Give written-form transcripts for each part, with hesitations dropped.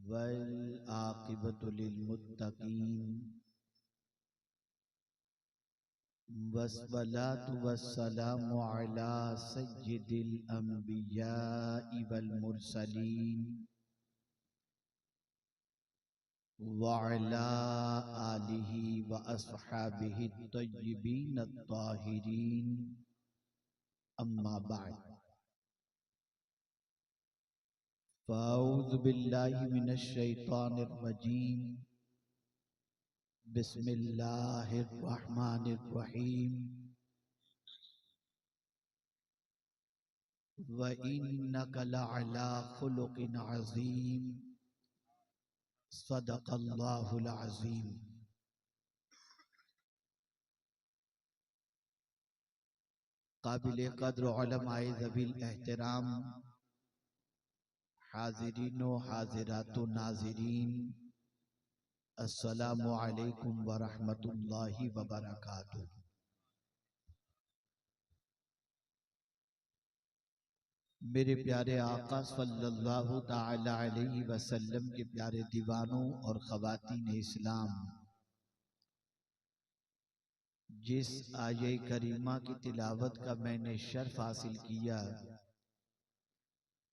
वल आक़िबतु लिलमुत्तक़ीन वस्सलातु वस्सलामु अला सय्यिदिल अंबियाइ वल मुरसलीन व अला आलिहि व अस्हाबिहि तय्यिबीन अत्ताहिरीन अम्मा बअद फ़अऊज़ु बिल्लाहि मिनश शैतानिर रजीम बिस्मिल्लाहिर रहमानिर रहीम व इन्नका लअला खुलुक़िन अज़ीम सदक़ल्लाहुल अज़ीम। काबिल क़द्र उलमाए ज़वील एहतराम हाज़िरीन व हाज़िरात व नाज़िरीन, अस्सलामु अलैकुम व रहमतुल्लाहि व बरकातुहू। मेरे प्यारे आका सल्लल्लाहु ताला अलैहि वसल्लम के प्यारे दीवानों और ख़वातीन इस्लाम, जिस आये करीमा की तिलावत का मैंने शर्फ हासिल किया,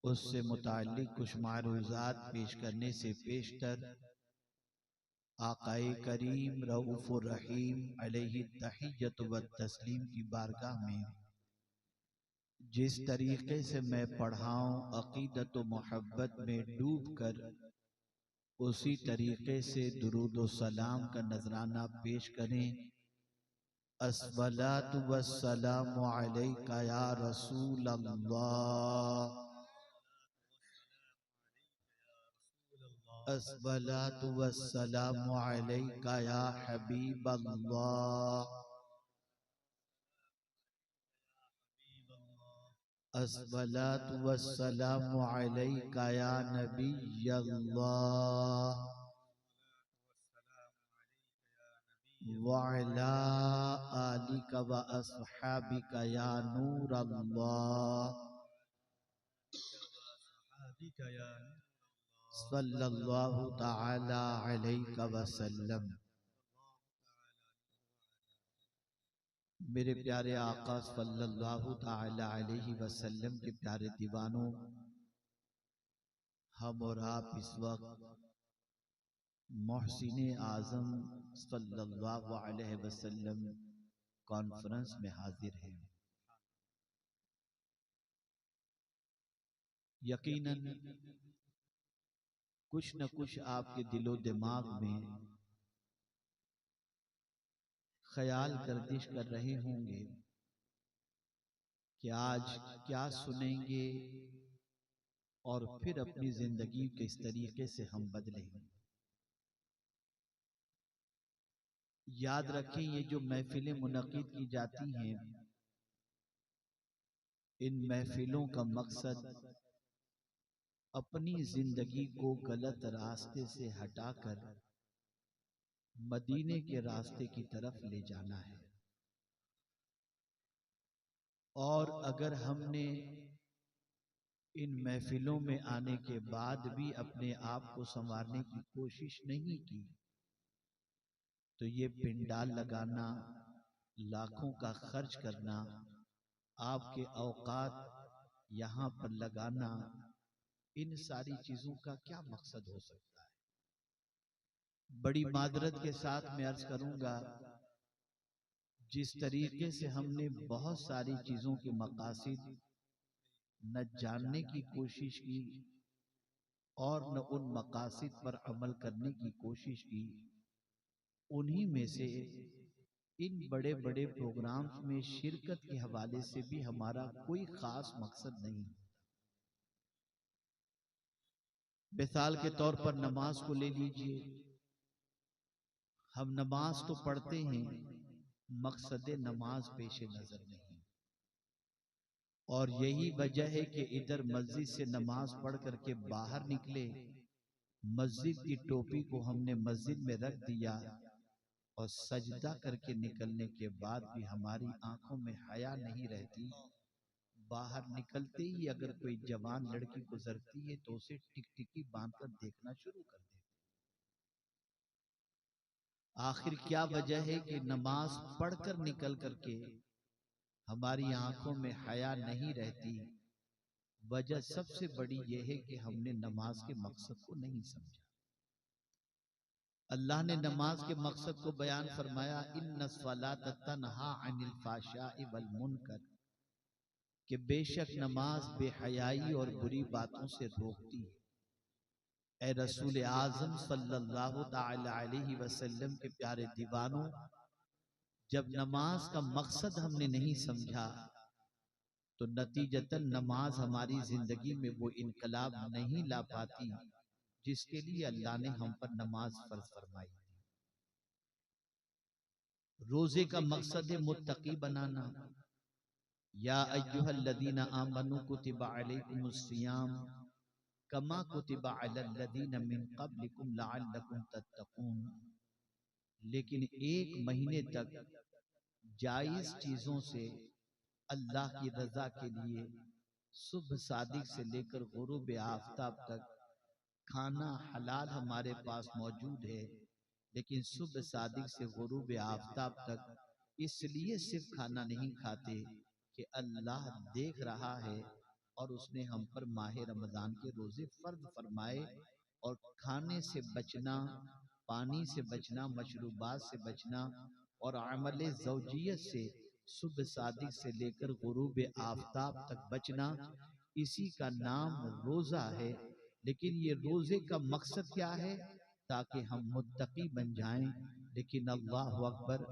उससे मुताल्लिक़ कुछ मारूज़ात पेश करने से पेशतर आक़ाए करीम रऊफ़ुर रहीम अलैहि तहिय्यतु व तस्लीम की बारगाह में जिस तरीक़े से मैं पढ़ाऊँ, अक़ीदत व मोहब्बत में डूब कर उसी तरीक़े से दुरूद व सलाम का नजराना पेश करें। अस्सलातु वस्सलामु अलैका या रसूल अल्लाह, अस्सलातु वस्सलामु अलैका या हबीब अल्लाह, अस्सलातु वस्सलामु अलैका या नबी अल्लाह व अला आलिका व अस्हाबिका या नूर अल्लाह सल्लल्लाहु ताला अलैहि वसल्लम। मेरे प्यारे आका सल्लल्लाहु ताला अलैहि वसल्लम के प्यारे दीवानों, हम और आप इस वक्त मोहसिने आज़म सल्लल्लाहु अलैहि वसल्लम कॉन्फ्रेंस में हाजिर हैं। यकीनन कुछ न कुछ आपके दिलो दिमाग में ख्याल गर्दिश कर रहे होंगे कि आज क्या सुनेंगे और फिर अपनी जिंदगी किस तरीके से हम बदलेंगे। याद रखें, ये जो महफिलें मुनक़िद की जाती हैं, इन महफिलों का मकसद अपनी जिंदगी को गलत रास्ते से हटाकर मदीने के रास्ते की तरफ ले जाना है। और अगर हमने इन महफिलों में आने के बाद भी अपने आप को संवारने की कोशिश नहीं की, तो ये पिंडाल लगाना, लाखों का खर्च करना, आपके औकात यहाँ पर लगाना, इन सारी चीजों का क्या मकसद हो सकता है। बड़ी मादरत के साथ मैं अर्ज करूंगा, जिस तरीके से हमने बहुत सारी चीजों के मकासिद न जानने की कोशिश की और न उन मकासिद पर अमल करने की कोशिश की, उन्हीं में से इन बड़े बड़े प्रोग्राम्स में शिरकत के हवाले से भी हमारा कोई खास मकसद नहीं। मिसाल के तौर पर नमाज को ले लीजिए। हम नमाज तो पढ़ते हैं, मकसद नमाज पेशे नजर नहीं। और यही वजह है कि इधर मस्जिद से नमाज पढ़ करके बाहर निकले, मस्जिद की टोपी को हमने मस्जिद में रख दिया और सजदा करके निकलने के बाद भी हमारी आंखों में हया नहीं रहती, बाहर निकलते ही अगर कोई जवान लड़की गुजरती है तो उसे टिकटिकी बांधकर देखना शुरू कर देते। आखिर क्या वजह है कि नमाज पढ़कर निकल करके हमारी आंखों में हया नहीं रहती? वजह सबसे बड़ी यह है कि हमने नमाज के मकसद को नहीं समझा। अल्लाह ने नमाज के मकसद को बयान फरमाया, इन्ना स्वलात तन्हा अनिल फाहशाइ वल मुनकर, कि बेशक नमाज बेहयाई और बुरी बातों से रोकती है। ए रसूल आज़म सल्लल्लाहु ताला अलैहि वसल्लम के प्यारे दीवानों, जब नमाज का मकसद हमने नहीं समझा तो नतीजतन नमाज हमारी जिंदगी में वो इनकलाब नहीं ला पाती जिसके लिए अल्लाह ने हम पर नमाज फर्ज फरमाई। रोजे का मकसद है मुत्तकी बनाना। या अय्युहल्लज़ीना आमनू कुतिबा अलैकुमुस सियाम कमा कुतिबा अलल लज़ीना मिन क़ब्लिकुम लअल्लकुम तत्तक़ून। लेकिन एक महीने तक जायज चीजों से अल्लाह की रजा के लिए सुबह सादिक से लेकर गुरूब आफताब तक खाना हलाल हमारे पास मौजूद है, लेकिन सुबह सादिक से गुरूब आफताब तक इसलिए सिर्फ खाना नहीं खाते कि अल्लाह देख रहा है और उसने हम पर माह रमजान के रोजे फर्ज फरमाए। और खाने से बचना, पानी से बचना, मशरूबात से बचना और अमल ज़ौजियत से सुबह सादिक से लेकर गुरूब आफताब तक बचना, इसी का नाम रोजा है। लेकिन ये रोजे का मकसद क्या है? ताकि हम मुत्तकी बन जाएं। लेकिन अल्लाह अकबर,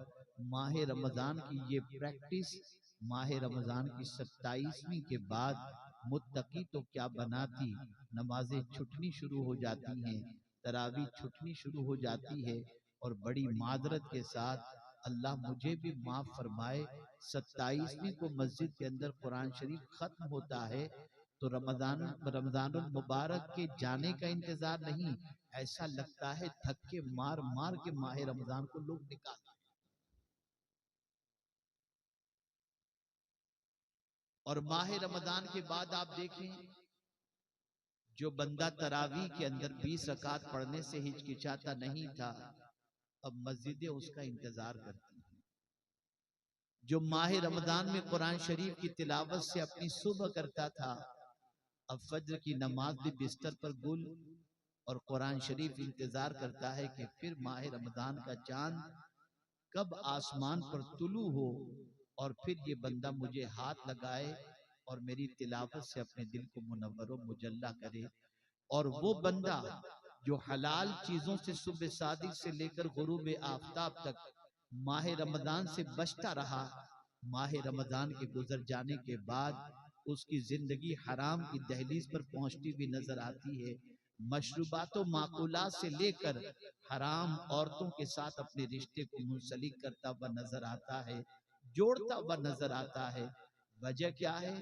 माह रमजान की ये प्रैक्टिस माह रमजान की 27वीं के बाद मुत्तकी तो क्या बनाती, नमाजें छुटनी शुरू हो जाती हैं, तरावी छुटनी शुरू हो जाती है। और बड़ी मादरत के साथ अल्लाह मुझे भी माफ फरमाए, 27वीं को मस्जिद के अंदर कुरान शरीफ खत्म होता है तो रमजानुल मुबारक के जाने का इंतजार नहीं, ऐसा लगता है धक्के मार मार के माह रमजान को लोग निकालते। और माह रमजान के बाद आप देखें, जो बंदा तरावी के अंदर 20 रकात पढ़ने से हिचकिचाता नहीं था, अब मस्जिदें उसका इंतजार करती हैं। जो माह रमजान में कुरान शरीफ की तिलावत से अपनी सुबह करता था, अब फज्र की नमाज भी बिस्तर पर गुल और कुरान शरीफ इंतजार करता है कि फिर माह रमजान का चांद कब आसमान पर तुलू हो और फिर ये बंदा मुझे हाथ लगाए और मेरी तिलावत से अपने दिल को मुनव्वर व मुजल्ला करे। और वो बंदा जो हलाल चीजों से सुबह सादिक से लेकर गुरूब आफताब तक माह रमजान से बचता रहा, माह रमजान के गुजर जाने के बाद उसकी जिंदगी हराम की दहलीज पर पहुंचती हुई नजर आती है। मशरूबातों माकूलात से लेकर हराम औरतों के साथ अपने रिश्ते को मुंसलिक करता हुआ नजर आता है, जोड़ता हुआ नजर आता है। वजह क्या है?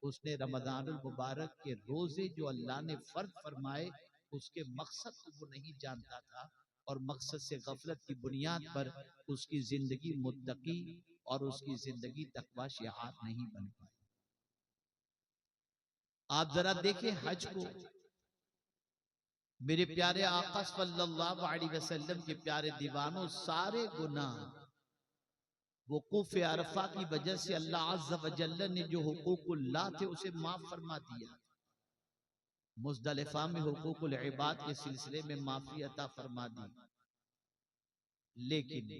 उसने रमजानुल मुबारक के रोजे जो अल्लाह ने फर्ज फरमाए उसके मकसद को वो नहीं जानता था, और मकसद से गफलत की बुनियाद पर उसकी जिंदगी मुत्तकी और उसकी जिंदगी तकवा शिआर नहीं बन पाई। आप जरा देखें हज को, मेरे प्यारे आका सल्लल्लाहु अलैहि वसल्लम के प्यारे दीवानों, सारे गुनाह वकूफ अरफा की वजह से अल्लाह अज़्ज़ व जल्ल ने जो हुकूकुल्लाह थे उसे माफ फरमा दिया। मुज़दलिफा में हुकूकुल इबाद के सिलसिले में माफी अता फरमा दी, लेकिन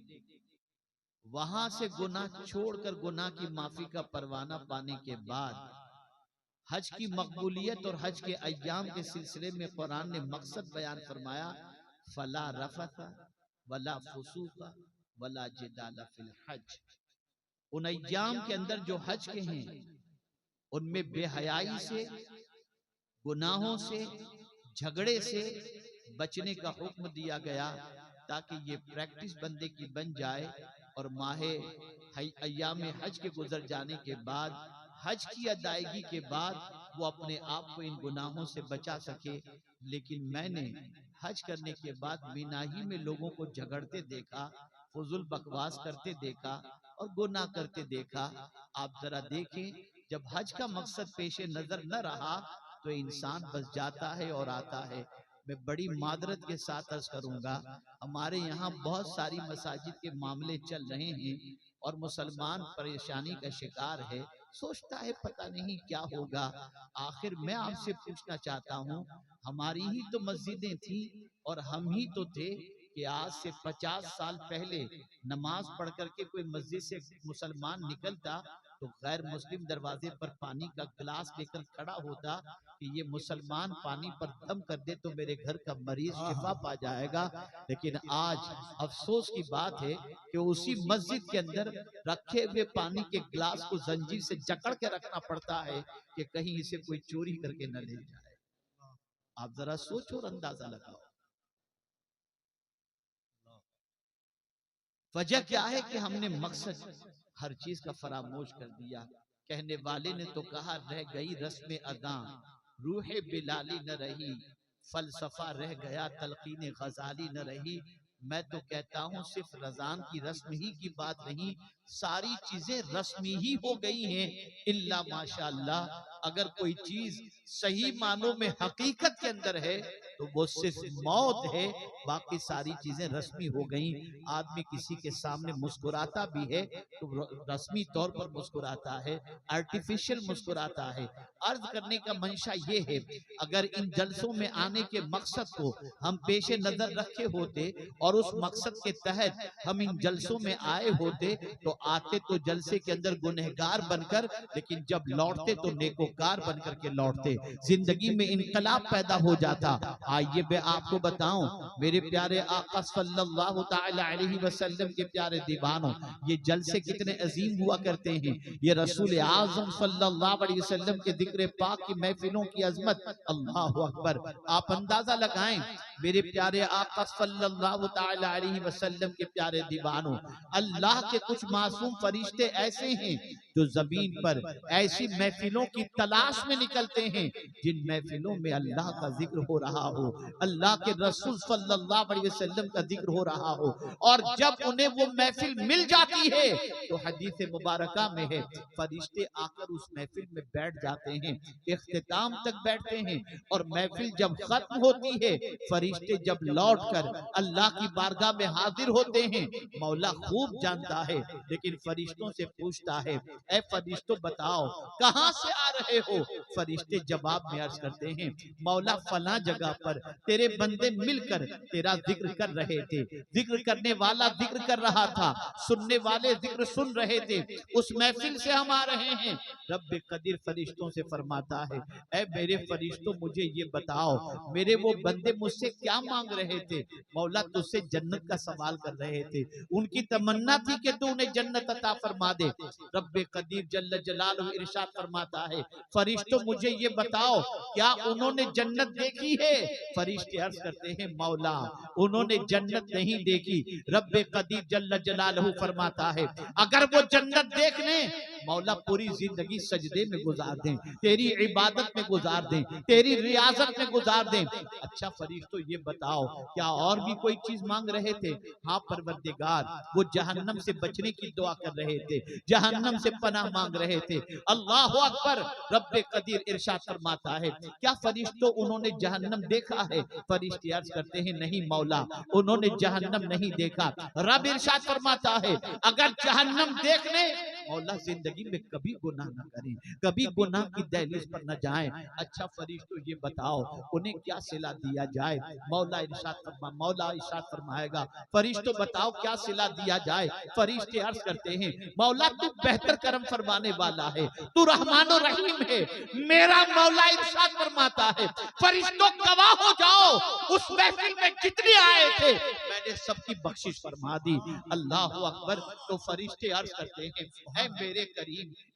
वहां से गुनाह छोड़कर गुनाह की माफी का परवाना पाने के बाद हज की मकबूलियत और हज के अय्याम के सिलसिले में कुरान ने मकसद बयान फरमाया, फला रफसा वला फुसूका वला जिदाला फिल हज। उन अय्याम के अंदर जो हज के हैं उनमें बेहयाई से, गुनाहों से, झगड़े से बचने का हुक्म दिया गया, ताकि ये प्रैक्टिस बंदे की बन जाए और माहे अय्याम हज के गुजर जाने के बाद, हज की अदायगी के बाद वो अपने आप को इन गुनाहों से बचा सके। लेकिन मैंने हज करने के बाद मीना ही में लोगों को झगड़ते देखा, फुजुल बकवास करते देखा और गुनाह करते देखा। आप जरा देखें जब हज का मकसद पेशे नजर न रहा तो इंसान बस जाता है और आता है। मैं बड़ी मादरत के साथ अर्ज करूंगा, हमारे यहाँ बहुत सारी मसाजिद के मामले चल रहे हैं और मुसलमान परेशानी का शिकार है, सोचता है पता नहीं क्या होगा। आखिर मैं आपसे पूछना चाहता हूँ, हमारी ही तो मस्जिदें थी और हम ही तो थे कि आज से 50 साल पहले नमाज पढ़ करके कोई मस्जिद से मुसलमान निकलता तो गैर मुस्लिम दरवाजे पर पानी का गिलास लेकर खड़ा होता कि ये मुसलमान पानी पर दम कर दे तो मेरे घर का मरीज शिफा पा जाएगा। लेकिन आज अफसोस की बात है कि उसी मस्जिद के अंदर रखे हुए पानी के गिलास को जंजीर से जकड़ के रखना पड़ता है कि कहीं इसे कोई चोरी करके न ले जाए। आप जरा सोचो और अंदाजा लगाओ, वजह क्या है कि हमने मकसद हर चीज का फरामोश कर दिया। कहने वाले ने तो कहा, रह गई रस्म अदा रूहे बिलाली न रही, फलसफा रह गया तलकीन गजाली न रही। मैं तो कहता हूँ सिर्फ रजान की रस्म ही की बात नहीं, सारी चीजें रस्मी ही हो गई हैं इल्ला माशाअल्लाह। अगर कोई चीज सही मानों में हकीकत के अंदर है तो वो सिर्फ मौत है, बाकी सारी चीजें रस्मी हो गई। आदमी किसी के सामने मुस्कुराता भी है तो रस्मी तौर पर मुस्कुराता है, आर्टिफिशियल मुस्कुराता है। अर्ज करने का मंशा ये है, अगर इन जलसों में आने के मकसद को हम पेशे नजर रखे होते और उस मकसद के तहत हम इन जलसों में आए होते तो आते तो जलसे के अंदर गुनहगार बनकर, लेकिन जब लौटते तो नेकोकार बनकर के लौटते, जिंदगी में इनकलाब पैदा हो जाता। आइए मैं आपको बताऊं मेरे प्यारे आका सल्लल्लाहु तआला अलैहि वसल्लम के प्यारे दीवानों, ये जलसे कितने अजीम हुआ करते हैं। ये रसूल आजम सल्लल्लाहु अलैहि वसल्लम के जिक्र पाक की महफिलों की अजमत, अल्लाहु अकबर। आप अंदाजा लगाएं मेरे प्यारे आका सल्लल्लाहु तआला अलैहि वसल्लम के प्यारे दीवानों, अल्लाह के कुछ मासूम फरिश्ते ऐसे हैं जो जमीन पर ऐसी महफिलों की तलाश में निकलते हैं जिन महफिलों में अल्लाह का जिक्र हो रहा हो, अल्लाह के रसूल सल्लल्लाहु अलैहि वसल्लम का जिक्र हो रहा हो, और जब उन्हें वो महफिल मिल जाती है तो हदीस मुबारका में है फरिश्ते आकर उस महफिल में बैठ जाते हैं, इख्तिताम तक बैठते हैं। और महफिल जब खत्म होती है फरिश्ते जब लौटकर अल्लाह की बारगाह में हाजिर होते हैं, मौला खूब जानता है लेकिन फरिश्तों से पूछता है, ऐ फरिश्तों बताओ कहां से आ रहे हो। फरिश्ते जवाब में अर्ज करते हैं, मौला फला जगह पर तेरे बंदे मिलकर तेरा जिक्र कर रहे थे, जिक्र करने वाला जिक्र कर रहा था, सुनने वाले जिक्र सुन रहे थे, उस महफिल से हम आ रहे हैं। रब्बे कदीर फरिश्तों से फरमाता है, ऐ मेरे फरिश्तों मुझे ये बताओ मेरे वो बंदे मुझसे क्या मांग रहे थे। मौला तुझसे जन्नत का सवाल कर रहे थे, उनकी तमन्ना थी कि तू उन्हें जन्नत अता फरमा दे। रब्बे कदीर जल्ल जलालहू इरशाद फरमाता है, फरिश्तों मुझे ये बताओ क्या उन्होंने जन्नत देखी है। फरिश्ते अर्ज करते हैं, मौला उन्होंने जन्नत नहीं देखी। रब्बे कदीर जल्ल जलालहू फरमाता है, अगर वो जन्नत देख लें मौला पूरी जिंदगी सजदे में गुजार दें, तेरी इबादत में गुजार दें, तेरी रियाजत में गुजार दें। अच्छा फरिश्तों ये बताओ क्या और भी कोई चीज मांग रहे थे। हाँ परवरदिगार, वो जहन्नम से बचने की दुआ कर रहे थे, जहन्नम से पनाह मांग रहे थे। अल्लाह अकबर। रब्बे कदीर इरशाद फरमाता है, क्या फरिश्तों उन्होंने जहन्नम देखा है। फरिश्ते अर्ज करते हैं, नहीं मौला उन्होंने जहन्नम नहीं देखा। रब इरशाद फरमाता है, अगर जहन्नम देखने मौला जिंदगी में कभी गुनाह न करें, कभी गुनाह की दहलीज पर न जाएं। अच्छा फरिश्तों ये बताओ उन्हें क्या सिला दिया जाए। मौला इरशाद फरमाएगा, फरिश्तों बताओ क्या सिला दिया जाए। फरिश्ते अर्ज करते हैं, मौला तू बेहतर करम फरमाने वाला है, तू रहमान और रहीम है। मेरा मौला इरशाद फरमाता है, फरिश्तों गवाह हो जाओ उस महफिल में जितने आए थे मैंने सबकी बख्शिश फरमा दी। अल्लाह अकबर। तो फरिश्ते अर्ज करते हैं, ऐ मेरे करीम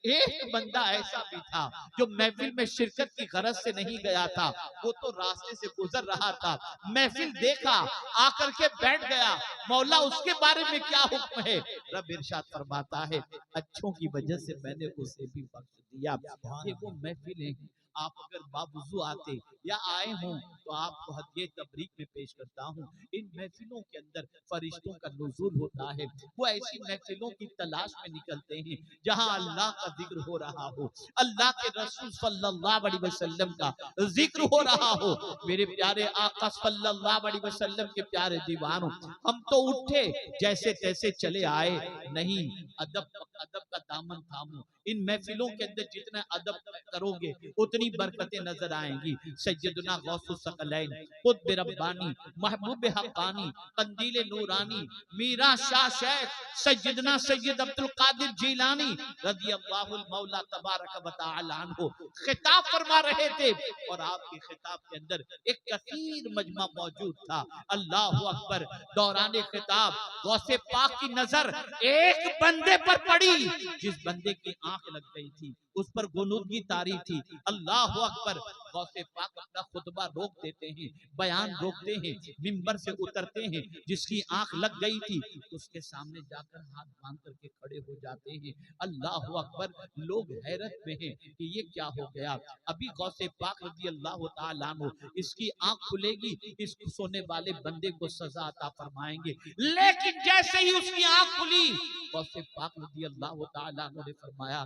एक बंदा ऐसा भी था जो महफिल में शिरकत की गरज से नहीं गया था, वो तो रास्ते से गुजर रहा था, महफिल देखा आकर के बैठ गया, मौला उसके बारे में क्या हुक्म है। रब इरशाद फरमाता है, अच्छों की वजह से मैंने उसे भी बख्श दिया। ये वो महफिलें हैं, आप अगर बावजू आते या आए हों तो तो आपको हदिये तबरीक में पेश करता हूँ। इन महफिलों के अंदर फरिश्तों का नुज़ूल होता है। वो ऐसी महफिलों की तलाश में निकलते हैं जहाँ अल्लाह का जिक्र हो रहा हो, अल्लाह के रसूल सल्लल्लाहु अलैहि वसल्लम का जिक्र हो रहा हो। मेरे प्यारे आका सल्लल्लाहु अलैहि वसल्लम के प्यारे दीवानों, हम तो उठे जैसे तैसे चले आए नहीं, अदब अदब का दामन थामो। इन महफिलों के अंदर जितना अदब करोगे उतनी बरकतें नजर आएंगी। सैयदना गौसुस सकलैन, कुतुब रब्बानी, महबूब हक्कानी, कंदील नूरानी, मीरा शाह शेख सैयदना सैयद अब्दुल कादिर जिलानी रज़ी अल्लाहु मौला तबारक व तआला अन्हु खिताब फरमा रहे थे, और आपके खिताब के अंदर एक कसीर मजमा मौजूद था। अल्लाहु अकबर। दौरान खिताब गौसे पाक की नजर एक बंदे पर पड़ी, जिस बंदे की आंख लग गई थी, उस पर गुनूदगी तारी थी। अल्लाह अकबर। गौसे पाक अपना खुतबा रोक देते हैं, बयान रोकते हैं, मिंबर से उतरते हैं। जिसकी आंख लग गई थी उसके सामने जाकर हाथ बांध करके खड़े हो जाते हैं। अल्लाह अकबर। लोग हैरत में हैं कि ये क्या हो गया। अभी गौसे पाक रज़ी अल्लाह तआला अन्हु इसकी आंख खुलेगी, इस सोने वाले बंदे को सजा अता फरमाएंगे। लेकिन जैसे ही उसकी आंख खुली, गौसे पाक रज़ी अल्लाह तआला अन्हु ने फरमाया,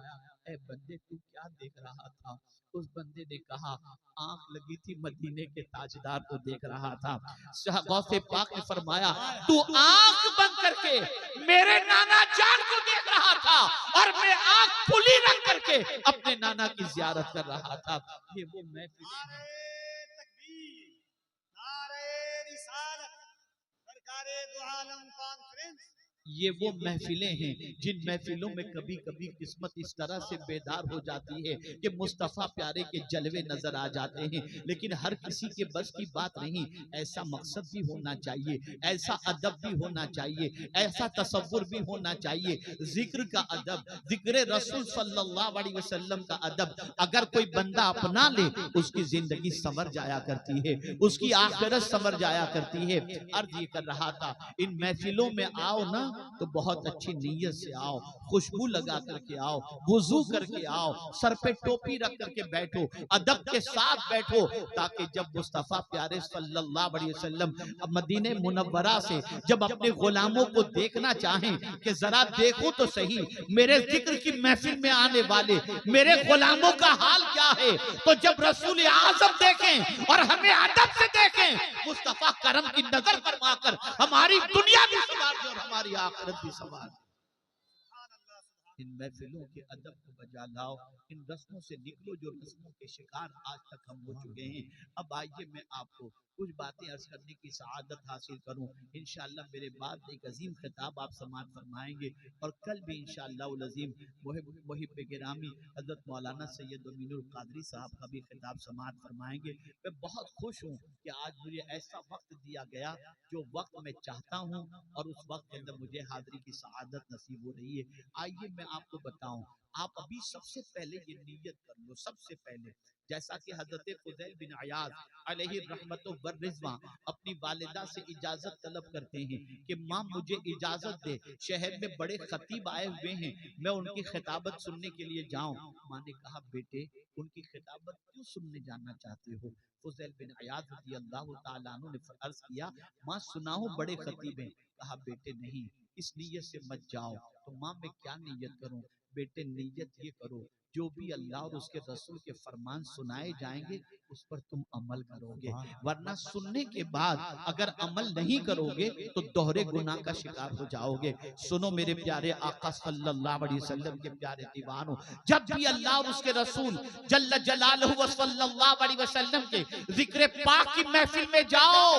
ए बंदे तू क्या देख रहा था। उस बंदे ने कहा, आंख लगी थी मदीने के ताजदार को देख रहा था। गौसे पाक ने फरमाया, तू आंख बंद करके मेरे नाना जान को देख रहा था, और मैं आंख खुली रख करके अपने नाना की जियारत कर रहा था। ये वो महफिल है। ये वो महफिलें हैं जिन महफिलों में कभी कभी किस्मत इस तरह से बेदार हो जाती है कि मुस्तफ़ा प्यारे के जलवे नजर आ जाते हैं। लेकिन हर किसी के बस की बात नहीं। ऐसा मकसद भी होना चाहिए, ऐसा अदब भी होना चाहिए, ऐसा तसव्वुर भी होना चाहिए। जिक्र का अदब, जिक्र रसूल सल्लल्लाहु अलैहि वसल्लम का अदब अगर कोई बंदा अपना ले, उसकी जिंदगी संवर जाया करती है, उसकी आखिरत संवर जाया करती है। अर्ज ये कर रहा था, इन महफिलों में आओ ना तो बहुत अच्छी नीयत से आओ, खुशबू लगा करके आओ, वुजू करके आओ, सर पे टोपी रख करके बैठो, अदब के साथ बैठो, ताकि जब मुस्तफा प्यारे सल्लल्लाहु अलैहि वसल्लम मदीने मुनव्वरा से जब अपने गुलामों को देखना चाहें कि जरा देखो तो सही मेरे जिक्र की महफिल में आने वाले मेरे गुलामों का हाल क्या है, तो जब रसूल आज़म देखें और हमें अदब से देखें, मुस्तफा करम की नजर फरमाकर हमारी दुनिया भी संवार दे और हमारी आखिरत भी संवार दे। इन महफिलों के अदब को बजा लाओ, इन रस्मों से निकलो जो रस्मों के शिकार आज तक हम हो चुके हैं। अब आइए मैं आपको कुछ बातें अर्ज करने की सआदत हासिल करूं। इंशाअल्लाह मेरे बाद एक अजीम खिताब आप समाअत फरमाएंगे, और कल भी इंशाअल्लाह अज़ीम मुहिब गिरामी हज़रत मौलाना सैयद अमीनुल क़ादरी साहब का भी खिताब समाअत फरमाएंगे। मैं बहुत खुश हूँ कि आज मुझे ऐसा वक्त दिया गया जो वक्त मैं चाहता हूँ, और उस वक्त के अंदर मुझे हाज़िरी की सआदत नसीब हो रही है। आइए मैं आपको बताऊं, आप अभी सबसे पहले ये नियत कर लो, सबसे पहले जैसा कि हजरत फुज़ैल बिन अयाज़ अलैहि रहमतु व रिज़वा अपनी वालिदा से इजाजत तलब करते हैं कि माँ मुझे इजाजत दे, शहर में बड़े खतीब आए हुए हैं, मैं उनकी खिताबत सुनने के लिए जाऊं। माँ ने कहा, बेटे उनकी खिताबत क्यों सुनने जाना चाहते हो। फुज़ैल बिन अयाज़ रज़ी अल्लाह तआला अन्हु ने अर्ज किया, माँ सुनाओ बड़े खतीब हैं। कहा, बेटे नहीं, इस नीयत से मत जाओ। तो माँ मैं क्या नीयत करूं। बेटे नीयत ये करो, जो भी अल्लाह और उसके रसूल के फरमान सुनाए जाएंगे उस पर तुम अमल करोगे, वरना सुनने के बाद अगर अमल नहीं करोगे तो दोहरे गुनाह का शिकार हो जाओगे। सुनो मेरे प्यारे आका सल्लल्लाहु अलैहि वसल्लम के प्यारे दीवानों, जब भी अल्लाह और उसके रसूल जल्ल जलालहु व सल्लल्लाहु अलैहि वसल्लम के जिक्र पाक की महफिल में जाओ,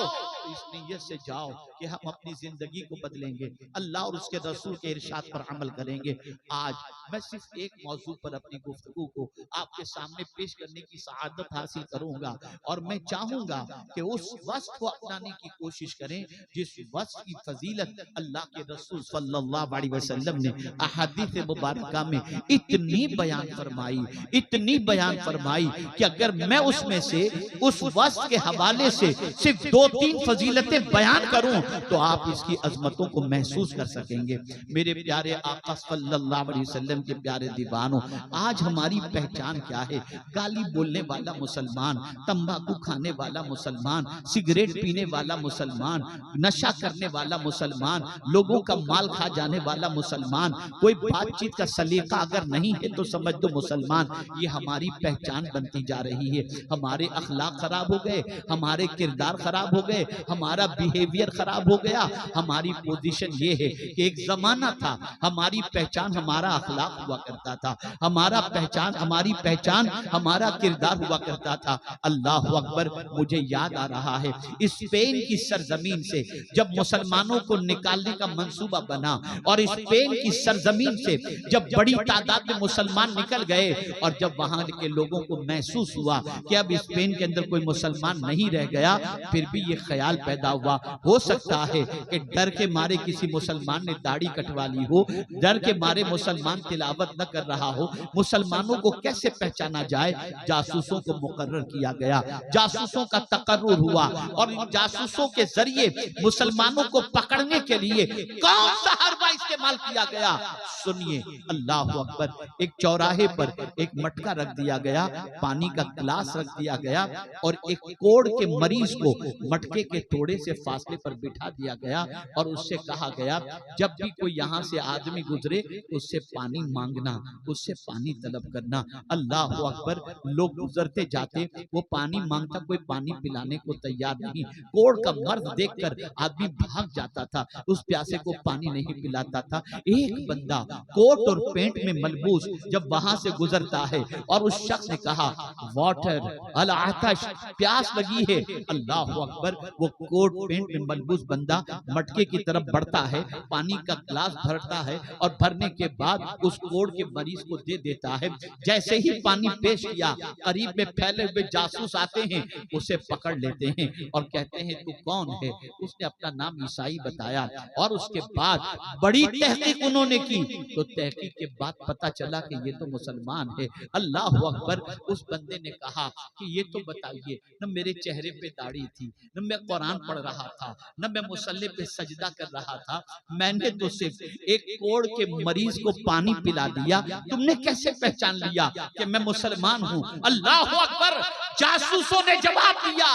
इस नीयत से जाओ कि हम अपनी जिंदगी को बदलेंगे, अल्लाह और उसके रसूल के इरशाद पर अमल करेंगे। आज मैं सिर्फ एक मौजू पर अपनी गुफ्तगू को आपके सामने पेश करने की सआदत हासिल करूंगा, और मैं चाहूंगा कि उस वस्फ को अपनाने की कोशिश करें जिस वस्फ की फजीलत अल्लाह के रसूल सल्लल्लाहु अलैहि वसल्लम ने अहादीस मुबारका में इतनी बयान फरमाई, इतनी बयान फरमाई कि अगर मैं उसमें से उस वस्फ के हवाले से सिर्फ 2-3 फजीलतें बयान करूं तो आप इसकी अजमतों को महसूस कर सकेंगे। मेरे प्यारे आका सल्लल्लाहु अलैहि वसल्लम के प्यारे दीवानों, आज हमारी पहचान क्या है? गाली बोलने वाला मुसलमान, तंबाकू खाने वाला मुसलमान, सिगरेट पीने वाला मुसलमान, नशा करने वाला मुसलमान, लोगों का माल खा जाने वाला मुसलमान, कोई बातचीत का सलीका अगर नहीं है तो समझ दो मुसलमान। ये हमारी पहचान बनती जा रही है। हमारे अखलाक खराब हो गए, हमारे किरदार खराब हो गए, हमारा बिहेवियर खराब हो गया। हमारी पोजीशन ये है कि एक जमाना था हमारी पहचान हमारा अखलाक हुआ करता था, हमारा पहचान हमारी पहचान हमारा किरदार हुआ करता था। अल्लाह अकबर। मुझे याद आ रहा है स्पेन की सरजमीन से जब मुसलमानों को निकालने का मंसूबा बना और स्पेन की सरजमीन से जब बड़ी तादाद में मुसलमान निकल गए और जब वहां के लोगों को महसूस हुआ कि अब स्पेन के अंदर कोई मुसलमान नहीं रह गया, फिर भी ये ख्याल पैदा हुआ हो सकता है कि डर के मारे किसी मुसलमान ने दाढ़ी कटवा ली हो, डर के मारे मुसलमान तिलावत न कर रहा हो। मुसलमानों को कैसे पहचाना जाए? जासूसों को मुकर्रर किया गया, जासूसों का तकर्रुर हुआ और इन जासूसों के जरिए मुसलमानों को पकड़ने के लिए कौन सा हरबा इस्तेमाल किया गया? सुनिए, अल्लाह अकबर। एक चौराहे पर एक मटका रख दिया गया, पानी का गिलास रख दिया गया और एक कोढ़ के मरीज को मटके के थोड़े से फासले पर बिठा दिया गया और उससे कहा गया जब भी कोई यहाँ से आदमी गुजरे उससे पानी मांगना, उससे पानी तलब करना। अल्लाह अकबर। लोग गुजरते जाते, वो पानी मांगता, कोई पानी पिलाने को तैयार नहीं। कोढ़ का मर्द देखकर आदमी भाग जाता था, उस प्यासे को पानी नहीं पिलाता था। एक बंदा कोट और पेंट में मलबूस जब वहां से गुजरता है और उस शख्स ने कहा वाटर अल आतश, प्यास लगी है। अल्लाह अकबर। वो कोट पेंट में मलबूस बंदा मटके की तरफ बढ़ता है, पानी का ग्लास भरता है और भरने के बाद उस कोढ़ के मरीज को दे देता है। जैसे ही पानी पेश किया, करीब में फैले हुए जासूस आते हैं, उसे पकड़ लेते हैं और कहते हैं तू कौन है? उसने अपना नाम ईसाई बताया और उसके बाद बड़ी तहकीक उन्होंने की तो तहकीक के बाद पता चला कि ये तो मुसलमान है। अल्लाह अकबर। उस बंदे ने कहा कि ये तो बताइए, न मेरे चेहरे पे दाढ़ी थी, न मैं कुरान पढ़ रहा था, न मैं मुसल्ले पे सजदा कर रहा था, मैंने तो सिर्फ एक कोढ़ के मरीज को पानी पिला दिया, तुमने कैसे पहचान लिया कि मैं मुसलमान हूँ? अल्लाह अकबर। जासूसों ने जवाब दिया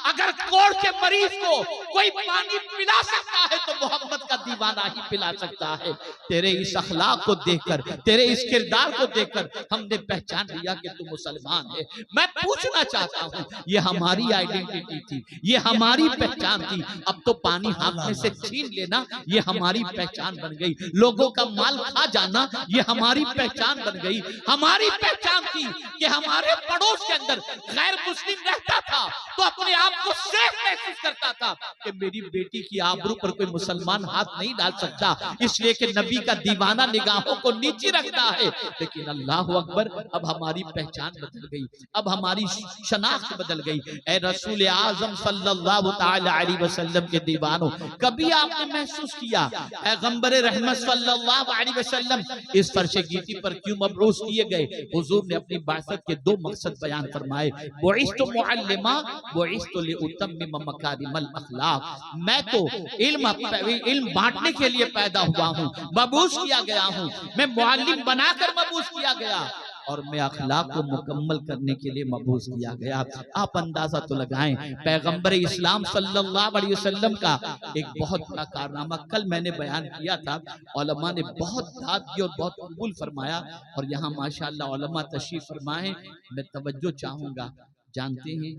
अगर कोढ़ के मरीज को कोई पानी पिला सकता है तो मोहम्मद का दीवाना ही पिला सकता है। तेरे इस अखलाक को देखकर, तेरे इस किरदार को देखकर हमने पहचान लिया कि तू मुसलमान है। मैं पूछना चाहता हूँ, ये हमारी आइडेंटिटी थी, ये हमारी पहचान थी, अब तो पानी हाथ में से छीन लेना ये हमारी पहचान बन गई, लोगों का माल खा जाना ये हमारी पहचान बन गई। हमारी पहचान थी कि हमारे पड़ोस के अंदर गैर मुस्लिम रहता था तो अपने आप को सेफ महसूस करता था कि मेरी बेटी की आबरू पर कोई मुसलमान हाथ नहीं डाल सकता, इसलिए कि नबी का दीवाना निगाहों को नीचे रखता है। लेकिन अल्लाह अकबर, अब हमारी पहचान बदल गई, अब हमारी शनाख्त बदल गई। ए रसूल आजम सल्लल्लाहु तआला अलैहि वसल्लम के दीवानों, कभी आपने महसूस किया पैगंबर रहमत सल्लल्लाहु अलैहि वसल्लम इस फर्शे गीती पर क्यों मबरूस किए गए? हुजूर ने अपनी बासत के दो मकसद बयान फरमाए, बुइस्तु मुअल्लिमा बुइस्तु लिउतम्मिम मकारिमल अखलाक। मैं तो इल्म बांटने के लिए पैदा हुआ हूँ, मबूस किया गया हूँ, मैं मुअल्लिम बनाकर मबूस किया गया और मैं अखलाक को मुकम्मल करने के लिए मबूस किया गया। आप अंदाजा तो लगाएं, पैगंबर इस्लाम सल्लल्लाहु अलैहि वसल्लम का एक बहुत बड़ा कारनामा कल मैंने बयान किया था, उलमा ने बहुत दाद दी और बहुत कबूल फरमाया और यहाँ माशाअल्लाह उलमा तशरीफ फरमाए। मैं तवज्जो चाहूंगा, जानते हैं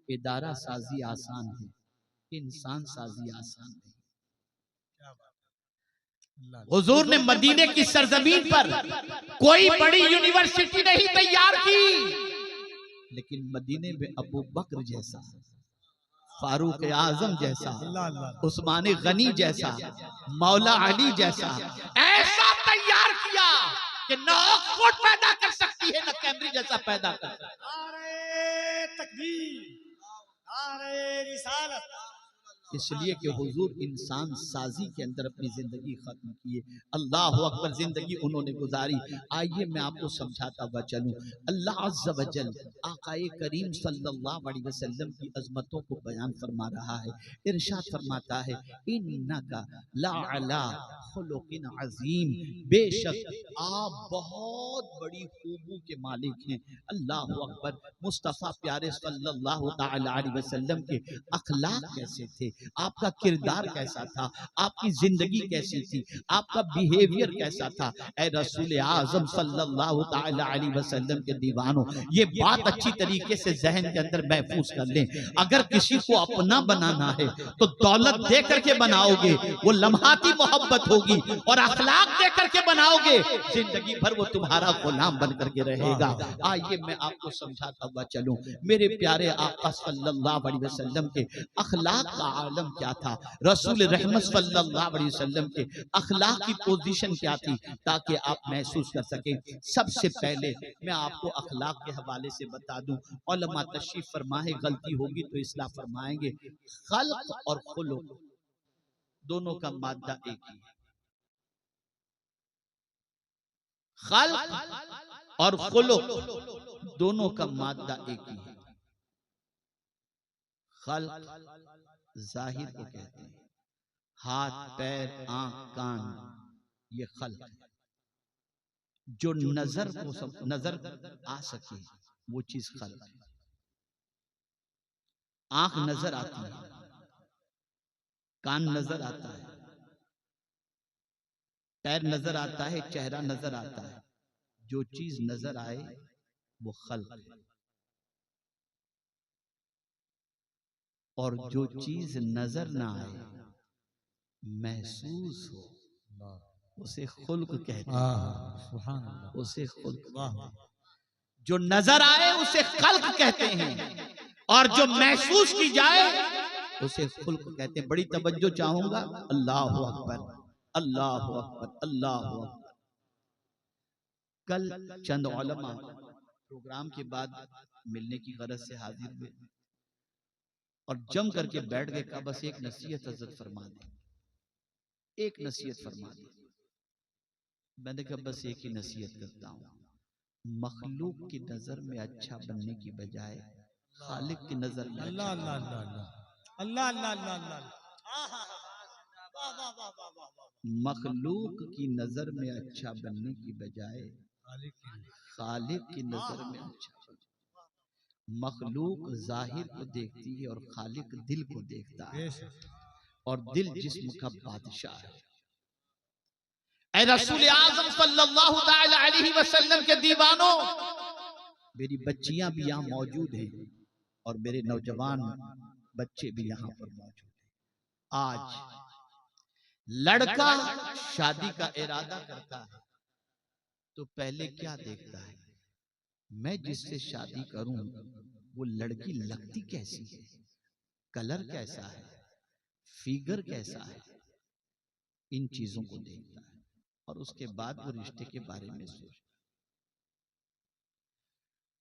इदारा साजी आसान है, इंसान साजी आसान नहीं। हुजूर ने मदीने की सरजमीन पर कोई बड़ी यूनिवर्सिटी नहीं तैयार की, लेकिन मदीने में अबू बकर जैसा, फारूक आजम जैसा, उस्मान गनी जैसा, मौला अली जैसा ऐसा तैयार किया कि न ऑक्सफोर्ड पैदा कर सकती है, न कैम्ब्रिज जैसा पैदा कर सकती है। इसलिए कि हुजूर इंसान साजी के अंदर अपनी जिंदगी खत्म किए। अल्लाह अकबर, जिंदगी उन्होंने गुजारी। आइए मैं आपको समझाता हुआ चलूं। अल्लाह अज़्ज़ व जल आक़ाए करीम सल्लल्लाहु अलैहि वसल्लम की अजमतों को बयान फरमा रहा है। इरशाद फरमाता है, इन्नका लअला खुलुकिन अज़ीम, बेशक आप बहुत बड़ी खूबू के मालिक हैं। अल्लाह अकबर। मुस्तफ़ा प्यारे सल्लल्लाहु तआला अलैहि वसल्लम के अखलाक कैसे थे, आपका किरदार कैसा था, आपकी जिंदगी कैसी थी, आपका बिहेवियर कैसा था। ऐ रसूल आज़म सल्लल्लाहु तआला अलैहि वसल्लम के दीवानों, ये बात अच्छी तरीके से जहन के अंदर महफूज कर लें। अगर किसी को अपना बनाना है तो दौलत दे करके बनाओगे, वो लम्हाती मोहब्बत होगी, और अखलाक दे करके बनाओगे, जिंदगी भर वो तुम्हारा गुलाम बन करके रहेगा। आइए मैं आपको समझाता हुआ चलूं। मेरे प्यारे आका सल्लल्लाहु अलैहि वसल्लम के अखलाक का आलम क्या था, रसूल रहमत सल्लल्लाहु अलैहि वसल्लम के अखलाक की पोजीशन क्या थी, ताकि आप महसूस कर सकें। सबसे पहले मैं आपको अखलाक के हवाले से बता दूं, उलमा तशरीफ फरमाए, गलती होगी तो इस्लाह फरमाएंगे। खल्क और खुलुक दोनों का मादा एक ही है। खल्क और खुलुक दोनों का मादा एक ही है। खल्क जाहिर को कहते हैं, हाथ पैर आंख कान, ये खल्क है। जो नजर को नजर आ सके वो चीज खल्क है। आंख नजर आती है, कान नजर आता है, पैर नजर आता है, चेहरा नजर आता है। जो चीज नजर आए वो खल्क है, और जो चीज नजर ना आए, महसूस हो, उसे खुल्क कहते हैं। उसे खुल्क, जो नजर आए उसे खल्क कहते हैं, और जो महसूस की जाए उसे खुल्क कहते हैं। बड़ी तवज्जो चाहूंगा। अल्लाह अकबर, अल्लाह अकबर, अल्लाह अकबर। कल चंद उलमा प्रोग्राम के बाद मिलने की गरज से हाजिर हुए और जम करके बैठ गए। कहा बस एक नसीहत हज़रत फरमा दें, एक नसीहत फरमा दें। मैंने कहा बस एक ही नसीहत करता हूँ, मखलूक की नजर में अच्छा बनने की बजाय खालिक की नजर में अल्लाह अल्लाह अल्लाह अल्लाह अल्लाह, मखलूक की नजर में अच्छा बनने की बजाय खालिक की नजर में अच्छा बनना। मखलूक जाहिर को देखती है और खालिक दिल को देखता है, और दिल जिस्म का बादशाह है। ऐ रसूल आज़म सल्लल्लाहु तआला अलैहि वसल्लम के दीवानों, मेरी बच्चियां भी यहाँ मौजूद हैं और मेरे नौजवान बच्चे भी यहाँ पर मौजूद हैं। आज लड़का शादी का इरादा करता है तो पहले क्या देखता है, मैं जिससे शादी करूं वो लड़की लगती कैसी है, कलर कैसा है, फिगर कैसा है, इन चीजों को देखता है, और उसके बाद वो रिश्ते के बारे में सोचता।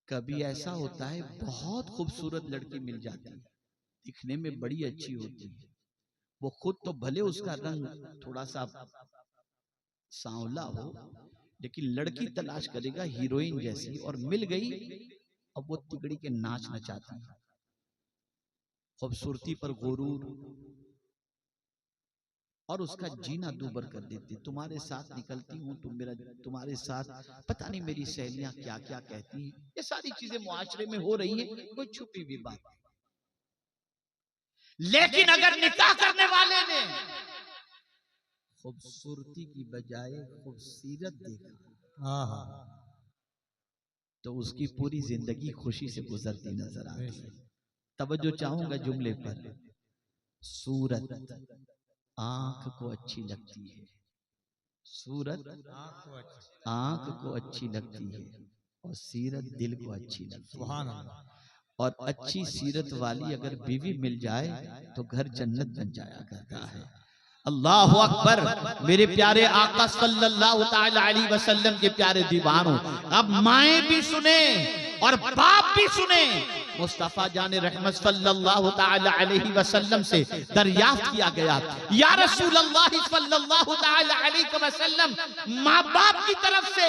कभी ऐसा होता है बहुत खूबसूरत लड़की मिल जाती है, दिखने में बड़ी अच्छी होती है, वो खुद तो भले उसका रंग थोड़ा सा सांवला हो, लेकिन लड़की तलाश करेगा हीरोइन जैसी, और मिल गई अब वो तिगड़ी के नाच नचाती है, खूबसूरती पर गुरूर, और उसका जीना दूबर कर देती। तुम्हारे साथ निकलती हूँ, तुम मेरा, तुम्हारे साथ पता नहीं मेरी सहेलियां क्या क्या कहती हैं। ये सारी चीजें मुआशरे में हो रही हैं, कोई छुपी हुई बात। लेकिन अगर निकाह करने वाले ने खूबसूरती की बजाय खूबसूरत देखा तो उसकी पूरी जिंदगी खुशी से गुजरती नजर आती है। तवज्जो चाहूंगा जुमले पर। सूरत आंख को अच्छी लगती है, सूरत आंख को अच्छी लगती है, और सीरत दिल को अच्छी लगती है। और अच्छी सीरत वाली अगर बीवी मिल जाए तो घर जन्नत बन जाया करता है। अल्लाह अकबर। मेरे प्यारे आका सल्लल्लाहु तआला अलैहि वसल्लम के प्यारे दीवानों, अब माएं भी सुने और बाप भी सुने। मुस्तफा जान रहमत सल्लल्लाहु ताला अलैहि वसल्लम से दरियाफ्त किया गया, या रसूल अल्लाह सल्लल्लाहु ताला अलैहि वसल्लम, माँ बाप की तरफ से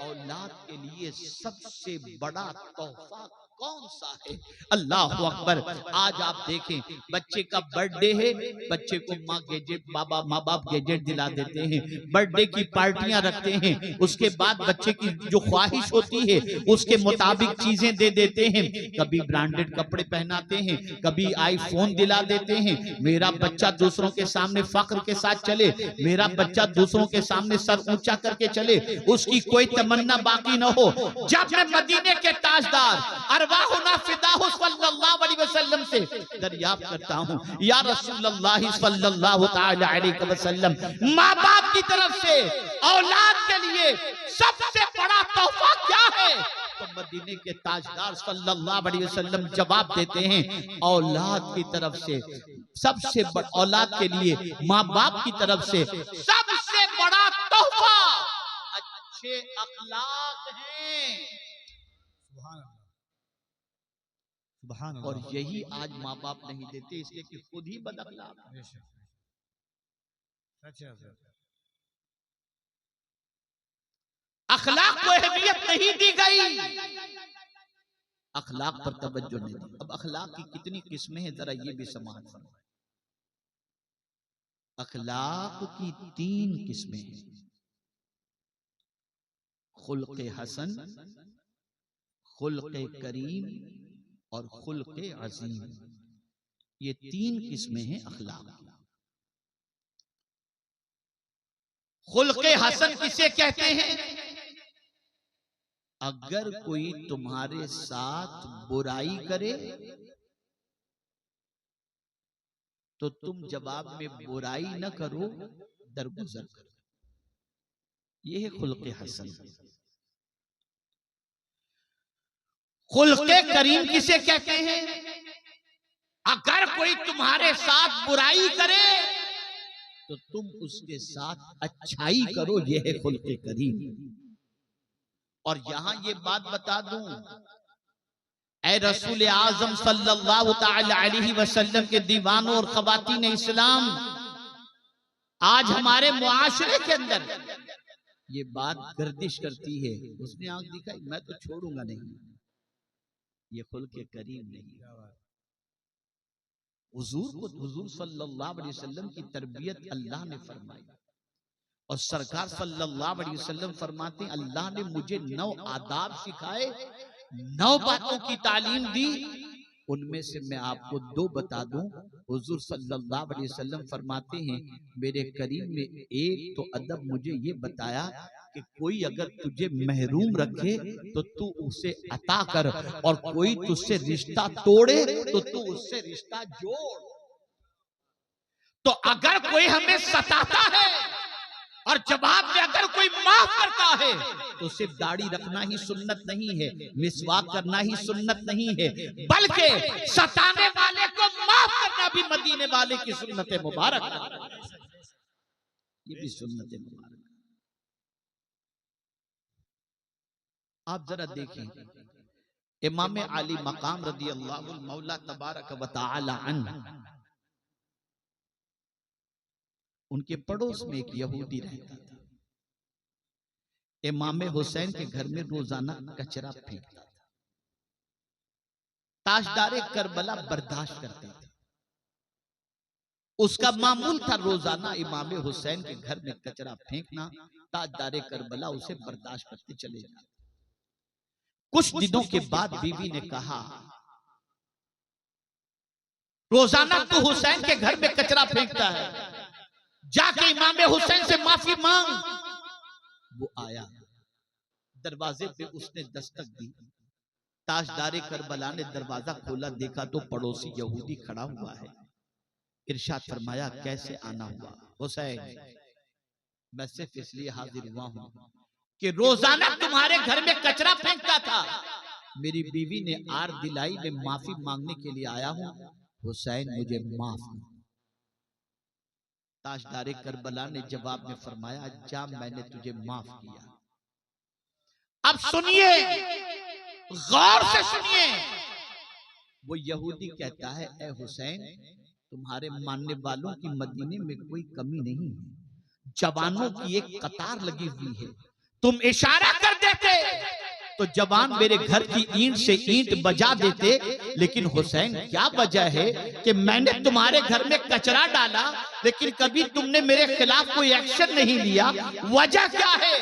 औलाद के लिए सबसे बड़ा तोहफा कौन सा है? अल्लाह अकबर। आज आप देखें, बच्चे का बर्थडे है, बच्चे को माँ बाप गैजेट दिला देते हैं, बर्थडे की पार्टियां रखते हैं, उसके बाद बच्चे की जो ख्वाहिश होती है उसके मुताबिक चीजें दे देते हैं, कभी ब्रांडेड कपड़े पहनाते हैं, कभी आईफोन दिला देते हैं। मेरा बच्चा दूसरों के सामने फख्र के साथ चले, मेरा बच्चा दूसरों के सामने सर ऊंचा करके चले, उसकी कोई तमन्ना बाकी न हो। जब मैं मदीने के ताजदार सल्लल्लाहु अलैहि वसल्लम से दरियाफ्त करता हूँ, या रसूल अल्लाह सल्लल्लाहु ताला अलैहि वसल्लम, माँ बाप की तरफ से औलाद के लिए सबसे बड़ा तोहफा क्या है? तो मदीने के ताजदार सल्लल्लाहु अलैहि वसल्लम जवाब देते हैं, औलाद की तरफ से सबसे बड़ा, औलाद के लिए माँ बाप की तरफ से सबसे बड़ा तोहफा अच्छे अखलाक हैं। और यही आज माँ बाप नहीं देते, इसलिए कि खुद ही बदअखलाक। अखलाक को अहमियत नहीं दी गई, अखलाक पर तवज्जो नहीं दी। अब अखलाक की कितनी किस्में हैं, जरा ये भी समाज में। अखलाक की 3 किस्में हैं, खुल्क़े हसन, खुल्क़े करीम और खुल्क़े अज़ीम। ये 3 किस्में हैं अखलाक। खुल्क़े हसन किसे कहते हैं? अगर कोई तुम्हारे साथ बुराई करे तो तुम जवाब में बुराई न करो, दरगुजर करो। यह है खुल्क़े हसन। खुल्क़े करीम किसे कहते हैं? अगर कोई तुम्हारे साथ बुराई करे तो तुम उसके साथ अच्छाई करो, यह है खुल्क़े करीम। और यहां ये बात बता दूं, ऐ रसूल आज़म सल्लल्लाहु ताला अलैहि वसल्लम के दीवानों और ख़वातीन इस्लाम, आज हमारे मुआशरे के अंदर ये बात गर्दिश करती है। उसने आंख दिखाई, मैं तो छोड़ूंगा नहीं, ये खुल्क़े करीम नहीं। हुजूर सल्लल्लाहु अलैहि वसल्लम की तरबियत अल्लाह ने फरमाई, और सरकार सल्लल्लाहु अलैहि वसल्लम फरमाते हैं, अल्लाह ने मुझे 9 आदाब सिखाए, 9 बातों की तालीम दी, उनमें से मैं आपको 2 बता दूं। हुजूर सल्लल्लाहु अलैहि वसल्लम फरमाते हैं, मेरे करीम में एक तो अदब मुझे ये बताया कि कोई अगर तुझे महरूम रखे तो तू उसे अता कर, और कोई तुझसे रिश्ता तोड़े तो तू उससे रिश्ता जोड़। तो अगर कोई हमें सताता है और जवाब में अगर कोई माफ करता है तो सिर्फ दाढ़ी रखना ही सुन्नत नहीं है, मिसवाक करना ही सुन्नत नहीं है, बल्कि सताने वाले को माफ करना भी मदीने वाले की सुन्नत मुबारक है। ये भी सुन्नत मुबारक। आप जरा देखें, इमाम आली मकाम रदी अल्लाह मौला तबारक व तआला अन्हु, उनके पड़ोस में एक यहूदी रहता था। इमाम हुसैन के घर में रोजाना कचरा फेंकता था। ताजदारे करबला बर्दाश्त करते थे। उसका मामूल था रोजाना इमाम हुसैन के घर में कचरा फेंकना। ताजदारे करबला उसे बर्दाश्त करते चले जाते। कुछ दिनों के बाद बीवी ने कहा, रोजाना तू हुसैन के घर में कचरा फेंकता है, जाके इमाम हुसैन से माफी मांग। वो आया, दरवाजे पे उसने दस्तक दी। ताजदारे करबला ने दरवाजा खोला, देखा तो पड़ोसी यहूदी खड़ा हुआ है। इरशाद फरमाया, कैसे आना हुआ? हुसैन, मैं सिर्फ इसलिए हाजिर हुआ हूं कि रोजाना तुम्हारे घर में कचरा फेंकता था, मेरी बीवी ने आर दिलाई, में माफी मांगने के लिए आया हूं। हुसैन, मुझे माफ कर। ताजदारे करबला ने जवाब में फरमाया, जा, मैंने तुझे माफ किया। अब सुनिए, गौर से सुनिए, वो यहूदी कहता है, ए हुसैन, तुम्हारे मानने वालों की मदीने में कोई कमी नहीं है, जवानों की एक कतार लगी हुई है, तुम इशारा कर देते तो जवान मेरे घर की ईंट से ईंट बजा देते। लेकिन हुसैन, क्या वजह है कि मैंने तुम्हारे घर में कचरा डाला लेकिन कभी तुमने मेरे खिलाफ कोई एक्शन नहीं लिया, वजह क्या है?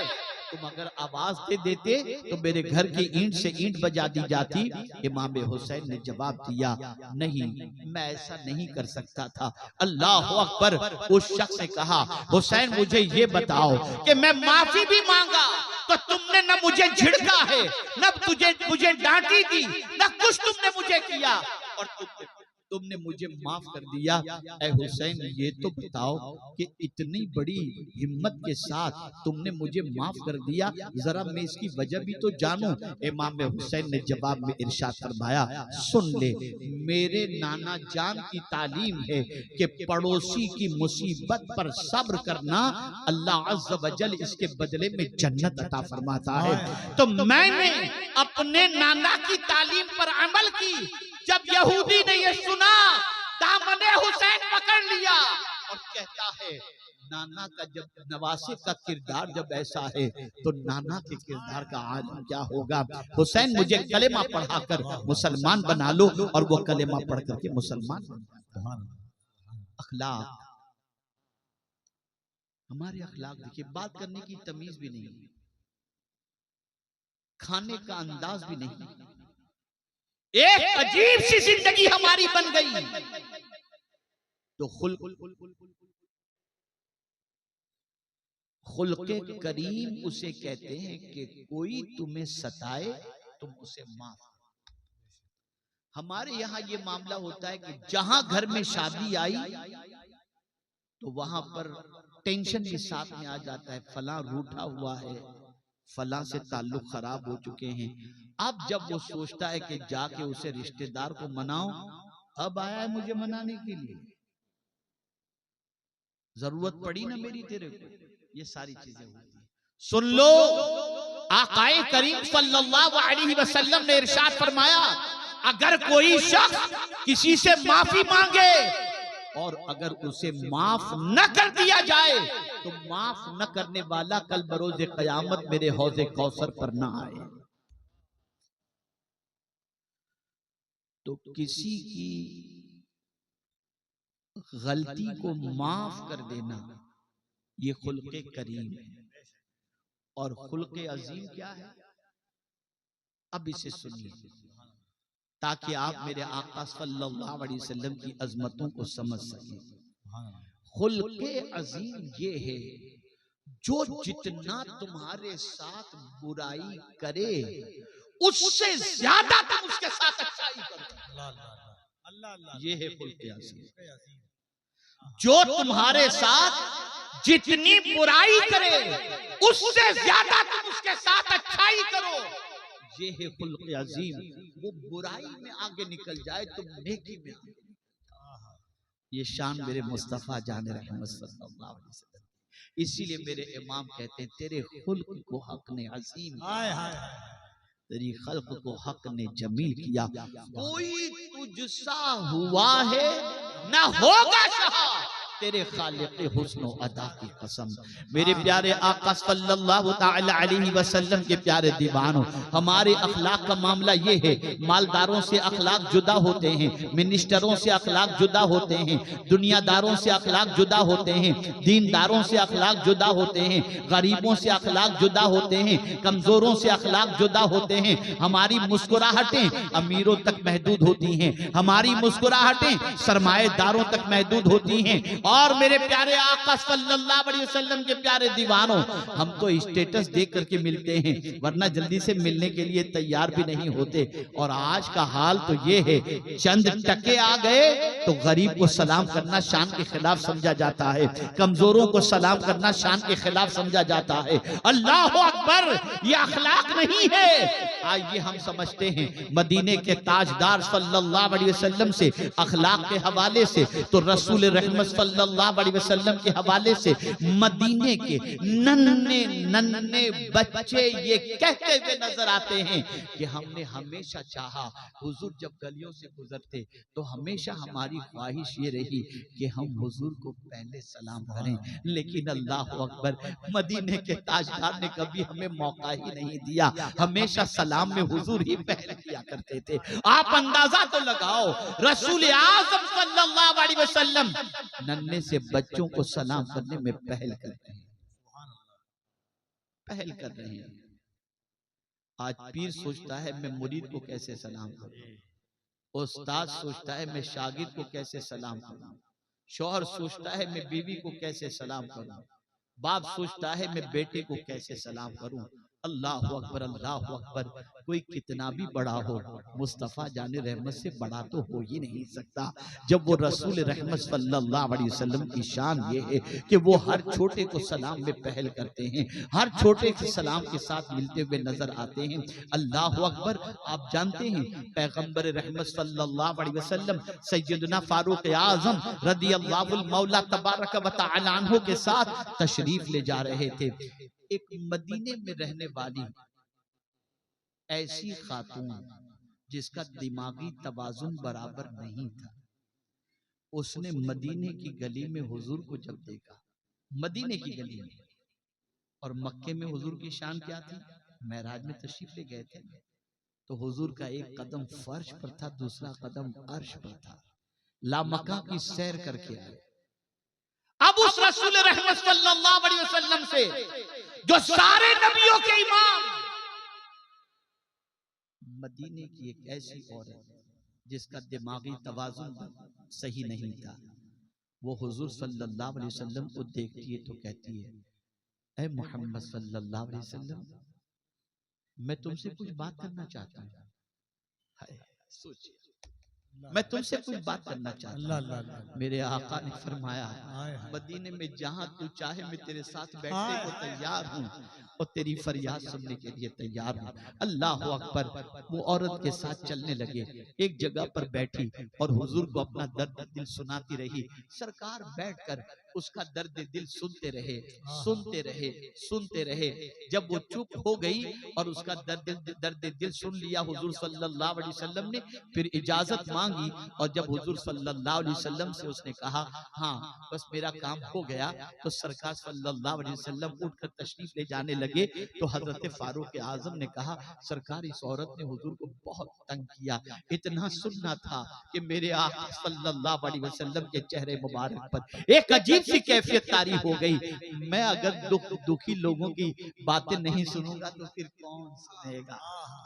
तुम अगर आवाज दे देते तो मेरे घर की ईंट से ईंट बजा दी जाती। इमाम हुसैन ने जवाब दिया, नहीं, मैं ऐसा नहीं कर सकता था। अल्लाह अकबर। उस शख्स ने कहा, हुसैन मुझे ये बताओ कि मैं माफी भी मांगा तो तुमने न मुझे झिड़का है, न मुझे डांटी थी, न कुछ तुमने मुझे किया, और तुमने मुझे माफ कर दिया। ऐ हुसैन, ये तो बताओ कि इतनी बड़ी हिम्मत के साथ तुमने मुझे माफ कर दिया, जरा मैं इसकी वजह भी तो जानूं। इमाम हुसैन ने जवाब में इरशाद फरमाया, सुन ले, मेरे नाना जान की तालीम है कि पड़ोसी की मुसीबत पर सब्र करना अल्लाह अज़्ज़ व जल इसके बदले में जन्नत अता फरमाता है। तो मैंने अपने नाना की तालीम पर अमल की। जब यहूदी ने ये सुना, दामने हुसैन पकड़ लिया और कहता है, नाना का जब नवासे का किरदार जब ऐसा है तो नाना के किरदार का आलम क्या होगा। हुसैन, मुझे कलेमा पढ़ाकर मुसलमान बना लो, और वो कलेमा पढ़ करके मुसलमान बन जाता। अखलाक, हमारे अखलाक देखिए, बात करने की तमीज भी नहीं, खाने का अंदाज भी नहीं, एक अजीब सी जिंदगी हमारी बन गई। तो खुल्के करीम उसे कहते हैं कि कोई तुम्हें सताए तुम उसे माफ। हमारे यहाँ ये मामला होता है कि जहां घर में शादी आई तो वहां पर टेंशन भी साथ में आ जाता है, फला रूठा हुआ है, फला से ताल्लुक खराब हो चुके हैं। अब जब वो सोचता है कि जाके उसे रिश्तेदार को मनाओ, अब आया है मुझे मनाने के लिए, जरूरत पड़ी ना मेरी तेरे को, ये सारी चीजें होती हैं। सुन लो, आकाए करीम सल्लल्लाहु अलैहि वसल्लम ने इरशाद फरमाया, अगर कोई शख्स किसी से माफी मांगे और अगर उसे माफ न कर दिया जाए तो माफ न करने वाला कल बरोज़े क़यामत मेरे हौज़े कौसर पर न आए। तो किसी की गलती को माफ कर देना ये खुल्क़े करीम है। और खुल्क़े अजीम क्या है, अब इसे सुनिए ताकि आप मेरे आका सल्लल्लाहु अलैहि वसल्लम की अजमतों को समझ सकें। खुल्क़े अजीम ये है, जो जितना तुम्हारे साथ बुराई करे उससे ज्यादा तुम उसके साथ अच्छाई करो। ये है खुल्क़े अजीम। जो तुम्हारे साथ जितनी बुराई करे उससे ज्यादा तुम उसके साथ अच्छाई करो, ये है खुल्क़े अजीम। वो बुराई में आगे निकल जाए तुम नेकी में आगे। ये शान मेरे मुस्तफा जान रहमत सल्लल्लाहु अलैहि वसल्लम। इसीलिए मेरे इमाम कहते हैं, तेरे खुल्क़ को हक ने अजीम, तेरी खल्क़ को हक ने जमील किया। कोई तुझसा हुआ है न होगा शाह, तेरे खालिक़े हुस्न अदा की कसम। मेरे प्यारे आका सल्लल्लाहु तआला अलैहि वसल्लम के प्यारे दीवानों, हमारे अखलाक का मामला ये है, मालदारों से अखलाक जुदा होते हैं, मिनिस्टरों से अखलाक जुदा होते हैं, दुनियादारों से अखलाक जुदा होते हैं, दीनदारों से अखलाक जुदा होते हैं, गरीबों से अखलाक जुदा होते हैं, कमजोरों से अखलाक जुदा होते हैं। हमारी मुस्कुराहटें अमीरों तक महदूद होती हैं, हमारी मुस्कुराहटें सरमाएदारों तक महदूद होती हैं। और मेरे प्यारे आका सल्लल्लाहु अलैहि वसल्लम के प्यारे दीवानों, हम तो स्टेटस देख करके मिलते हैं, वरना जल्दी से मिलने के लिए तैयार भी नहीं होते। और आज का हाल तो ये है, चंद टके आ गए तो गरीब को सलाम करना शान के खिलाफ समझा जाता है, कमजोरों को सलाम करना शान के खिलाफ समझा जाता है। अल्लाह अकबर, ये अखलाक नहीं है। आइए हम समझते हैं मदीने के ताजदार सल्लल्लाहु अलैहि वसल्लम से अखलाक के हवाले से, तो रसूल रहमत सल्लल्लाहु अलैहि वसल्लम के हवाले से मदीने के नन्हे नन्हे बच्चे ये कहते हुए नजर आते हैं कि हमने हमेशा चाहा, हुजूर जब गलियों से गुजरते तो हमेशा हमारी ख्वाहिश ये रही कि हम हुजूर को पहले सलाम करें, लेकिन अल्लाह अकबर, मदीने के ताजदार ने कभी हमें मौका ही नहीं दिया। हमेशा सलाम में हुजूर ही पहले किया करते थे। आप अंदाजा तो लगाओ, रसूल आज़म सल्लल्लाहु अलैहि वसल्लम नन्हे से बच्चों को सलाम करने में पहल कर रहे हैं, पहल कर रहे हैं। आज पीर सोचता है मैं मुरीद को कैसे सलाम करूं, उस्ताद सोचता है मैं शागिर्द को कैसे सलाम करूं, शौहर सोचता है मैं बीवी को कैसे सलाम करूं, बाप सोचता है मैं बेटे को कैसे सलाम करूं। अल्लाह अकबर, अल्लाह अकबर। कोई कितना भी बड़ा हो, मुस्तफ़ा जाने रहमत से बड़ा तो हो ही नहीं सकता। जब वो रसूल रहमत सल्लल्लाहु अलैहि वसल्लम की शान ये है कि वो हर छोटे को सलाम में पहल करते हैं, हर छोटे के सलाम के साथ मिलते हुए नजर आते हैं। अल्लाह अकबर। आप जानते हैं पैगंबर रहमत सल्लल्लाहु अलैहि वसल्लम सैयदना फारूक आजम रदियल्लाहु मौला तबारक व तआला अन्हु के साथ तशरीफ ले जा रहे थे। एक मदीने में रहने वाली ऐसी खातून जिसका दिमागी तवाजुन बराबर नहीं था, उसने मदीने की गली में हुजूर को जब देखा, मदीने की गली में, और मक्के में हुजूर की शान क्या थी, महराज में तशरीफ ले गए थे, तो हुजूर का एक कदम फर्श पर था, दूसरा कदम अर्श पर था। लामका की सैर करके आए। अब उस रसूल रहमत सल्लल्लाहु अलैहि वसल्लम से जो सारे नबियों के इमाम, मदीने की एक ऐसी औरत जिसका दिमागी तवाजुन सही नहीं था, वो हुजूर सल्लल्लाहु अलैहि वसल्लम को देखती है तो कहती है, ऐ मोहम्मद सल्लल्लाहु अलैहि वसल्लम, मैं तुमसे कुछ बात करना चाहता हूँ। हाय, सोचिए, मैं तुमसे कुछ बात करना चाहता हूँ। मेरे आका ने फरमाया, मदीने में जहां तू चाहे मैं तेरे साथ बैठने को तैयार हूँ और तेरी फरियाद सुनने के लिए तैयार हूँ। अल्लाह अकबर। वो औरत के साथ चलने लगे, एक जगह पर बैठी और हुजूर को अपना दर्द दिल सुनाती रही। सरकार बैठकर उसका दर्द दिल सुनते रहे, सुनते रहे, सुनते रहे। जब वो चुप हो गई और उसका दर्द दिल सुन लिया हुजूर सल्लल्लाहु अलैहि वसल्लम ने, फिर इजाजत मांगी और जब हुजूर सल्लल्लाहु अलैहि वसल्लम से उसने कहा हाँ बस मेरा काम हो गया, तो सरकार सल्लल्लाहु अलैहि वसल्लम उठकर तशरीफ ले जाने लगे। तो हजरत फारूक आजम ने कहा, सरकार इस औरत ने हुजूर को बहुत तंग किया, इतना सुनना था कि मेरे आका सल्लल्लाहु अलैहि वसल्लम के चेहरे मुबारक पर एक अजीब सी कैफियत तारी हो गई। मैं अगर दुखी लोगों की बातें नहीं सुनूंगा तो फिर कौन सुनेगा।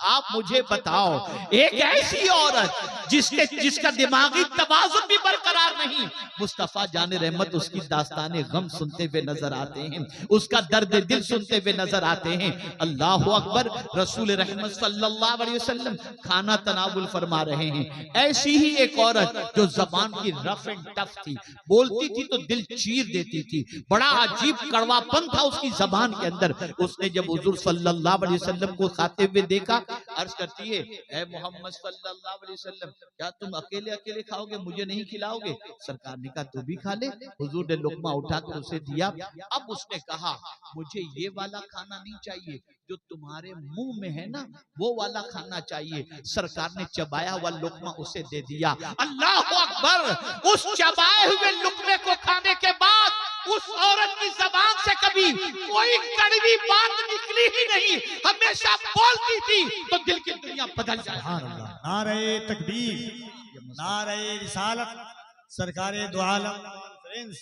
आप मुझे बताओ, एक ऐसी औरत जिसका दिमागी तवाज़ुन भी बरकरार नहीं, मुस्तफा जाने रहमत उसकी दास्ताने गम सुनते हुए नजर आते हैं, उसका दर्द दिल सुनते हुए नजर आते हैं। अल्लाह अकबर। रसूल रहमत सल्लल्लाहु अलैहि वसल्लम खाना तनावुल फरमा रहे हैं। ऐसी ही एक औरत जो जबान की रफ एंड टफ थी, बोलती थी तो दिल चीर देती थी, बड़ा अजीब कड़वापन था उसकी जबान के अंदर। उसने जब हुजूर सल्लल्लाहु अलैहि वसल्लम को खाते हुए देखा, अर्ज करती है, ऐ मोहम्मद सल्लल्लाहु अलैहि वसल्लम, क्या तुम अकेले अकेले खाओगे, मुझे नहीं खिलाओगे? सरकार ने कहा तू भी खा ले। हुजूर ने लुकमा उठाकर उसे दिया। अब उसने कहा, मुझे ये वाला खाना नहीं चाहिए जो तुम्हारे मुंह में है ना, वो वाला खाना चाहिए। सरकार ने चबाया हुआ लुकमा उसे दे दिया। अल्लाह अकबर। उस चबाए हुए लुकमे को खाने के बाद उस औरत की जबान से कभी कोई कड़वी बात निकली ही नहीं, हमेशा बोलती थी तो दिल की दुनिया बदल जाए। नारे तकबीर, नारे रिसालत, सरकारे दो आलम।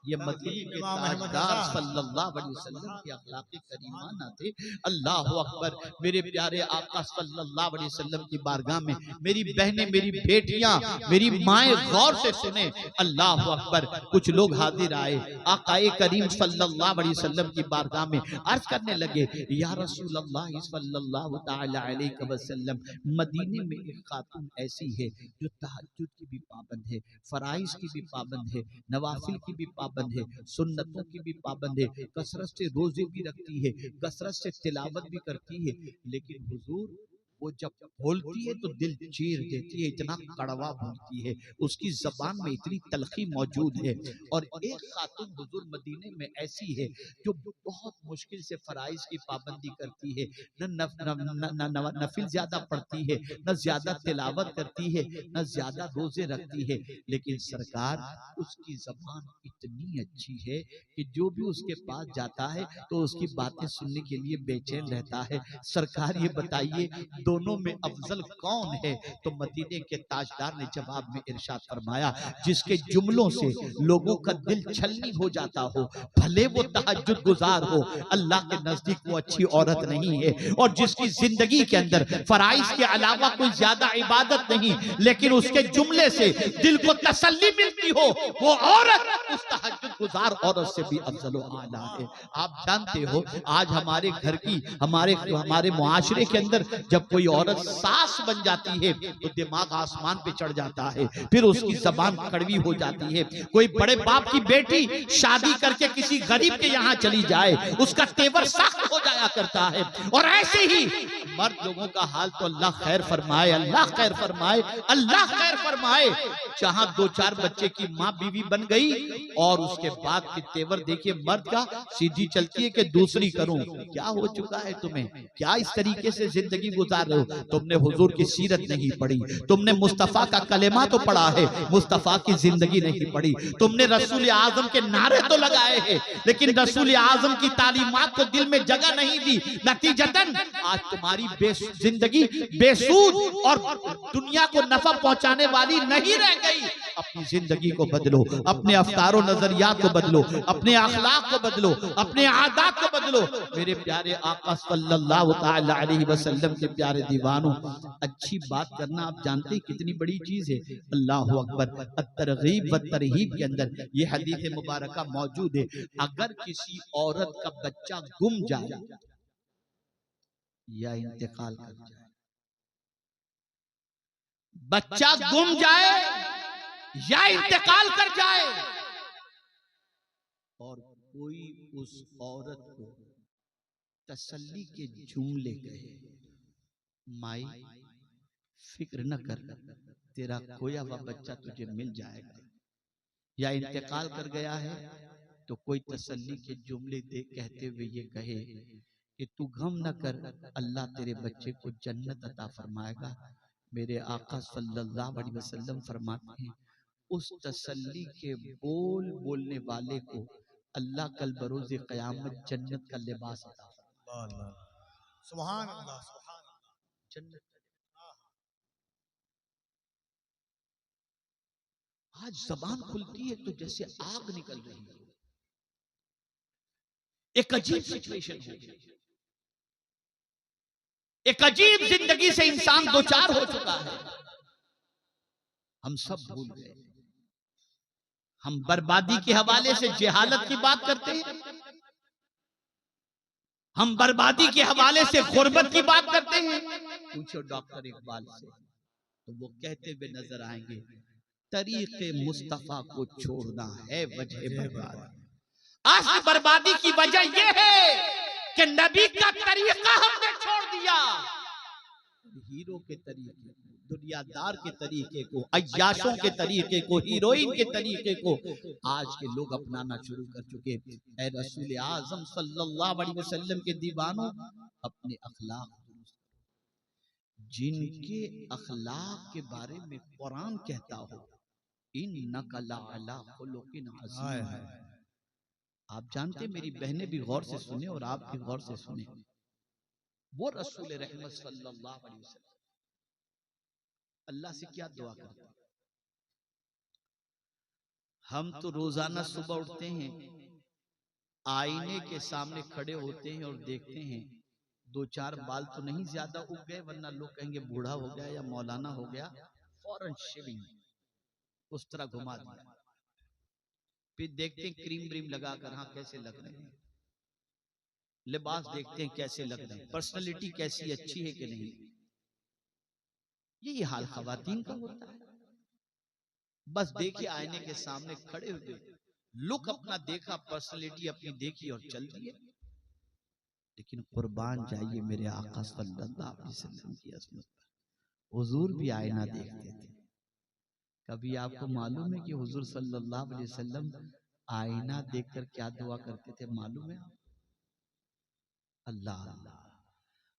ये मदीने के ताजदार सल्लल्लाहु अलैहि वसल्लम के अखलाक़ करीमाना थे। अल्लाह अकबर। मेरे प्यारे आका सल्लल्लाहु अलैहि वसल्लम की बारगाह में मेरी बहनें, मेरी बेटियां, मेरी माएं गौर से सुने। अल्लाह अकबर। कुछ लोग हाजिर आए, आकाए करीम सल्लल्लाहु अलैहि वसल्लम की बारगाह में अर्ज करने लगे, या रसूल अल्लाह सल्लल्लाहु तआला अलैहि वसल्लम, मदीने में एक खातून ऐसी है जो तहज्जुद की भी पाबंद है, फराइज की भी पाबंद है, नवाफिल की भी पाबंद है, सुन्नतों की भी पाबंद है, कसरत से रोजे भी रखती है, कसरत से तिलावत भी करती है, लेकिन हुजूर वो जब बोलती है तो दिल चीर देती है, इतना कड़वा बोलती है, उसकी जबान में इतनी तलखी मौजूद है। और एक खातून हुजूर मदीने में ऐसी है जो बहुत मुश्किल से फराइज की पाबंदी करती है, न नफिल ज्यादा पढ़ती है, न ज्यादा तिलावत करती है, न ज्यादा रोजे रखती है, लेकिन सरकार उसकी जबान इतनी अच्छी है कि जो भी उसके पास जाता है तो उसकी बातें सुनने के लिए बेचैन रहता है। सरकार ये बताइए दोनों में अफजल कौन है? तो मदीने के ताजदार ने जवाब में इरशाद फरमाया, जिसके जुमलों से लोगों का दिल छलनी हो जाता हो, भले वो तहज्जुद गुजार हो, अल्लाह के नजदीक वो अच्छी औरत नहीं है। और जिसकी जिंदगी के अंदर फराइज के अलावा कोई ज्यादा इबादत नहीं, लेकिन उसके जुमले से दिल को तसल्ली मिलती हो, वो औरत उस तहज्जुद गुजार औरत से भी अफजल आला है। आप जानते हो आज हमारे घर की हमारे मुआशरे के अंदर जब कोई औरत सास बन जाती है तो दिमाग आसमान पे चढ़ जाता है, फिर उसकी जबान कड़वी हो जाती है। कोई बड़े बाप की बेटी शादी करके किसी गरीब के यहाँ चली जाए, उसका तेवर सख्त हो जाया करता है। और ऐसे ही मर्द लोगों का हाल तो अल्लाह खैर फरमाए, अल्लाह खैर फरमाए, अल्लाह खैर फरमाए। जहां 2-4 बच्चे की माँ बीवी बन गई और उसके बाद के तेवर देखिए मर्द का, सीधी चलती है कि दूसरी करूं। क्या हो चुका है तुम्हें? क्या इस तरीके से जिंदगी गुजार रहे हो? तुमने हुजूर की सीरत नहीं पढ़ी, तुमने मुस्तफा का कलेमा तो पढ़ा है, मुस्तफा की जिंदगी नहीं पढ़ी। तुमने रसूल आजम के नारे तो लगाए हैं, लेकिन रसूल आजम की तालीमात को दिल में जगह नहीं दी। नतीजतन आज तुम्हारी जिंदगी बेसूद और दुनिया को नफा पहुंचाने वाली नहीं रह गई। अपनी जिंदगी को बदलो, अपने अफतार और नजरियात को बदलो, अपने अखलाक को बदलो, अपने आदात को बदलो। मेरे प्यारे आका सल्लल्लाहु तआला अलैहि वसल्लम के प्यारे दीवानों, अच्छी बात करना आप जानते हैं कितनी बड़ी चीज है। अल्लाह अकबर। at-तरगीब व तरहीब के अंदर ये हदीस मुबारका मौजूद है, अगर किसी औरत का बच्चा गुम जाए या इंतकाल कर जाए, बच्चा गुम जाए या इंतकाल कर जाए और कोई उस औरत को तसल्ली के जुमले कहे, माई फिक्र न कर, तेरा खोया हुआ बच्चा तुझे मिल जाएगा, या इंतकाल कर गया है तो कोई तसल्ली के जुमले दे कहते हुए ये कहे कि तू गम न कर, अल्लाह तेरे बच्चे को जन्नत अता फरमाएगा। मेरे आका सल्लल्लाहु अलैहि वसल्लम फरमाते हैं, उस तसल्ली के बोल बोलने वाले को अल्लाह कल बरोज़े क़यामत जन्नत का लिबास अता फरमाएगा। सुभान अल्लाह, सुभान अल्लाह। जन्नत आज जबान खुलती है तो जैसे आग निकल रही है। एक अजीब सिचुएशन हो गई, एक अजीब जिंदगी से इंसान दो चार हो चुका है। हम सब भूल गए, हम बर्बादी के हवाले से जेहालत की बात करते हैं, हम बर्बादी के हवाले से गुर्बत की बात करते हैं। पूछो डॉक्टर इकबाल से तो वो कहते हुए नजर आएंगे, तरीके मुस्तफा को छोड़ना है वजह बर्बादी। आज की बर्बादी की वजह यह है कि नबी का तरीका हमने छोड़ दिया। हीरो के तरीके, दुनियादार के तरीके को, अय्याशों के तरीके को, हीरोइन के तरीके को आज के लोग अपनाना शुरू कर चुके। ऐ रसूल आजम सल्लल्लाहु अलैहि वसल्लम के दीवानों, अपने अखलाक दुरुस्त करो। जिनके अखलाक के बारे में कुरान कहता हो, इन्नका लअला खुलुकिन अज़ीम। आप जानते, मेरी बहनें भी गौर से सुने और आप भी गौर से सुने। वो रसूल रहमत सल्लल्लाहु अलैहि वसल्लम अल्लाह से क्या दुआ करते हैं? हम तो रोजाना सुबह उठते हैं, आईने के सामने खड़े होते हैं और देखते हैं दो चार बाल तो नहीं ज्यादा उग गए, वरना लोग कहेंगे बूढ़ा हो गया या मौलाना हो गया, फौरन शेविंग उस तरह घुमा दिया। फिर देखते हैं क्रीम व्रीम लगाकर, हाँ कैसे लग रहे हैं, लिबास देखते हैं कैसे लग रहे हैं, पर्सनालिटी कैसी अच्छी है कि नहीं। यही हाल खवातीन का होता है। बस देखिए आईने के सामने खड़े हुए, लुक अपना देखा, पर्सनालिटी अपनी देखी और चल दिए। लेकिन कुर्बान जाइए मेरे आका सल्लल्लाहु अलैहि वसल्लम की अज़मत पर। हुजूर भी आईना देखते थे। कभी आपको मालूम है कि हुजूर सल्लल्लाहु अलैहि वसल्लम आईना देखकर क्या दुआ करते थे? मालूम है? अल्लाह अल्लाह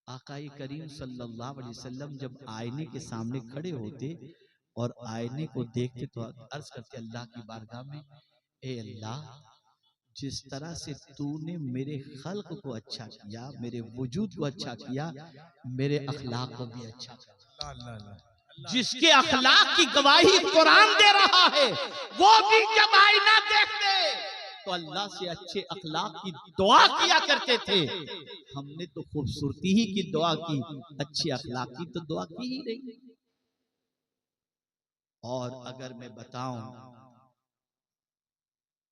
आकाई करीम सल्लल्लाहु अलैहि वसल्लम जब आईने के सामने खड़े होते और आईने को देखते तो अर्ज करते अल्लाह की बारगाह में, ए अल्लाह, जिस तरह से तूने मेरे खल्क को अच्छा किया, मेरे वजूद को अच्छा किया, मेरे अखलाक को भी अच्छा किया। अल्लाह अल्लाह जिसके अखलाक की गवाही कुरान दे रहा है, वो भी जब आईना देखते तो अल्लाह से अच्छे अखलाक की दुआ किया करते थे। हमने तो खूबसूरती ही की दुआ की, अच्छे अखलाक की तो दुआ की ही नहीं। और अगर मैं बताऊं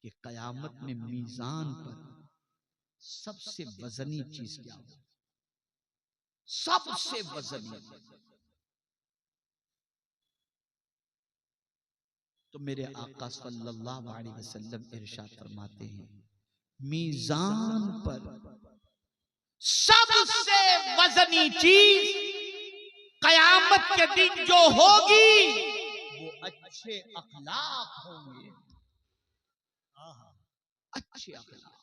कि कयामत में मीजान पर सबसे वजनी चीज क्या हो? सबसे वजनी तो मेरे आका सल्लल्लाहु अलैहि वसल्लम इरशाद फरमाते हैं, मीजान पर सबसे वजनी चीज कयामत के दिन जो होगी वो अच्छे अखलाक होंगे। अच्छे अखलाक,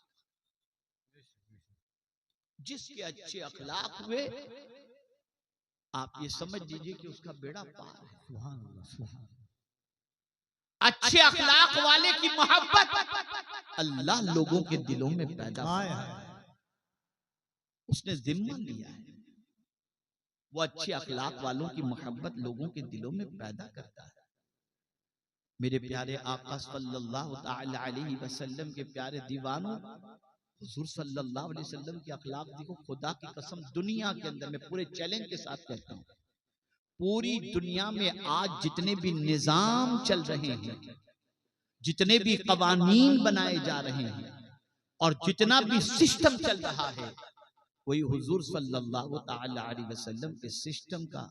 जिसके अच्छे अखलाक हुए आप ये समझ लीजिए कि उसका बेड़ा पार है। सुभान अल्लाह सुभान अच्छे अखलाक वाले की मोहब्बत अल्लाह लोगों के दिलों में पैदा हाय करता है। उसने जिम्मा लिया है, वो अच्छे अखलाक वालों की मोहब्बत लोगों के दिलों में पैदा करता है। मेरे प्यारे आका सल्लल्लाहु ताला अलैहि वसल्लम के प्यारे दीवानों, हुजूर सल्लल्लाहु अलैहि वसल्लम के अखलाक देखो। खुदा की कसम, दुनिया के अंदर मैं पूरे चैलेंज के साथ कहता हूँ, पूरी दुनिया में आज जितने भी निजाम चल रहे हैं, जितने भी कवानीन बनाए जा रहे हैं और जितना भी सिस्टम चल रहा है, कोई हुजूर सल्लल्लाहु ताला अलैहि वसल्लम के सिस्टम का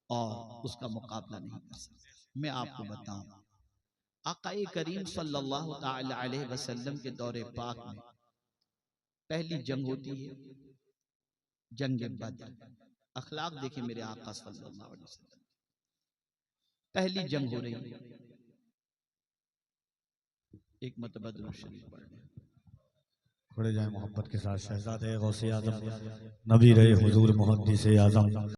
और उसका मुकाबला नहीं कर सकता। मैं आपको बताऊं, आकाए करीम सल्लल्लाहु ताला अलैहि वसल्लम के दौरे पाक में पहली जंग होती है जंग बदर। अखलाक देखिए मेरे आका सल्लल्लाहु अलैहि वसल्लम, पहली जंग हो रही है। एक मतबा दुरूद शरीफ पढ़ लें। खड़े जाए मोहब्बत के साथ। शहजादे गौसे आजम नबी रहे हुजूर मुहद्दिस आजम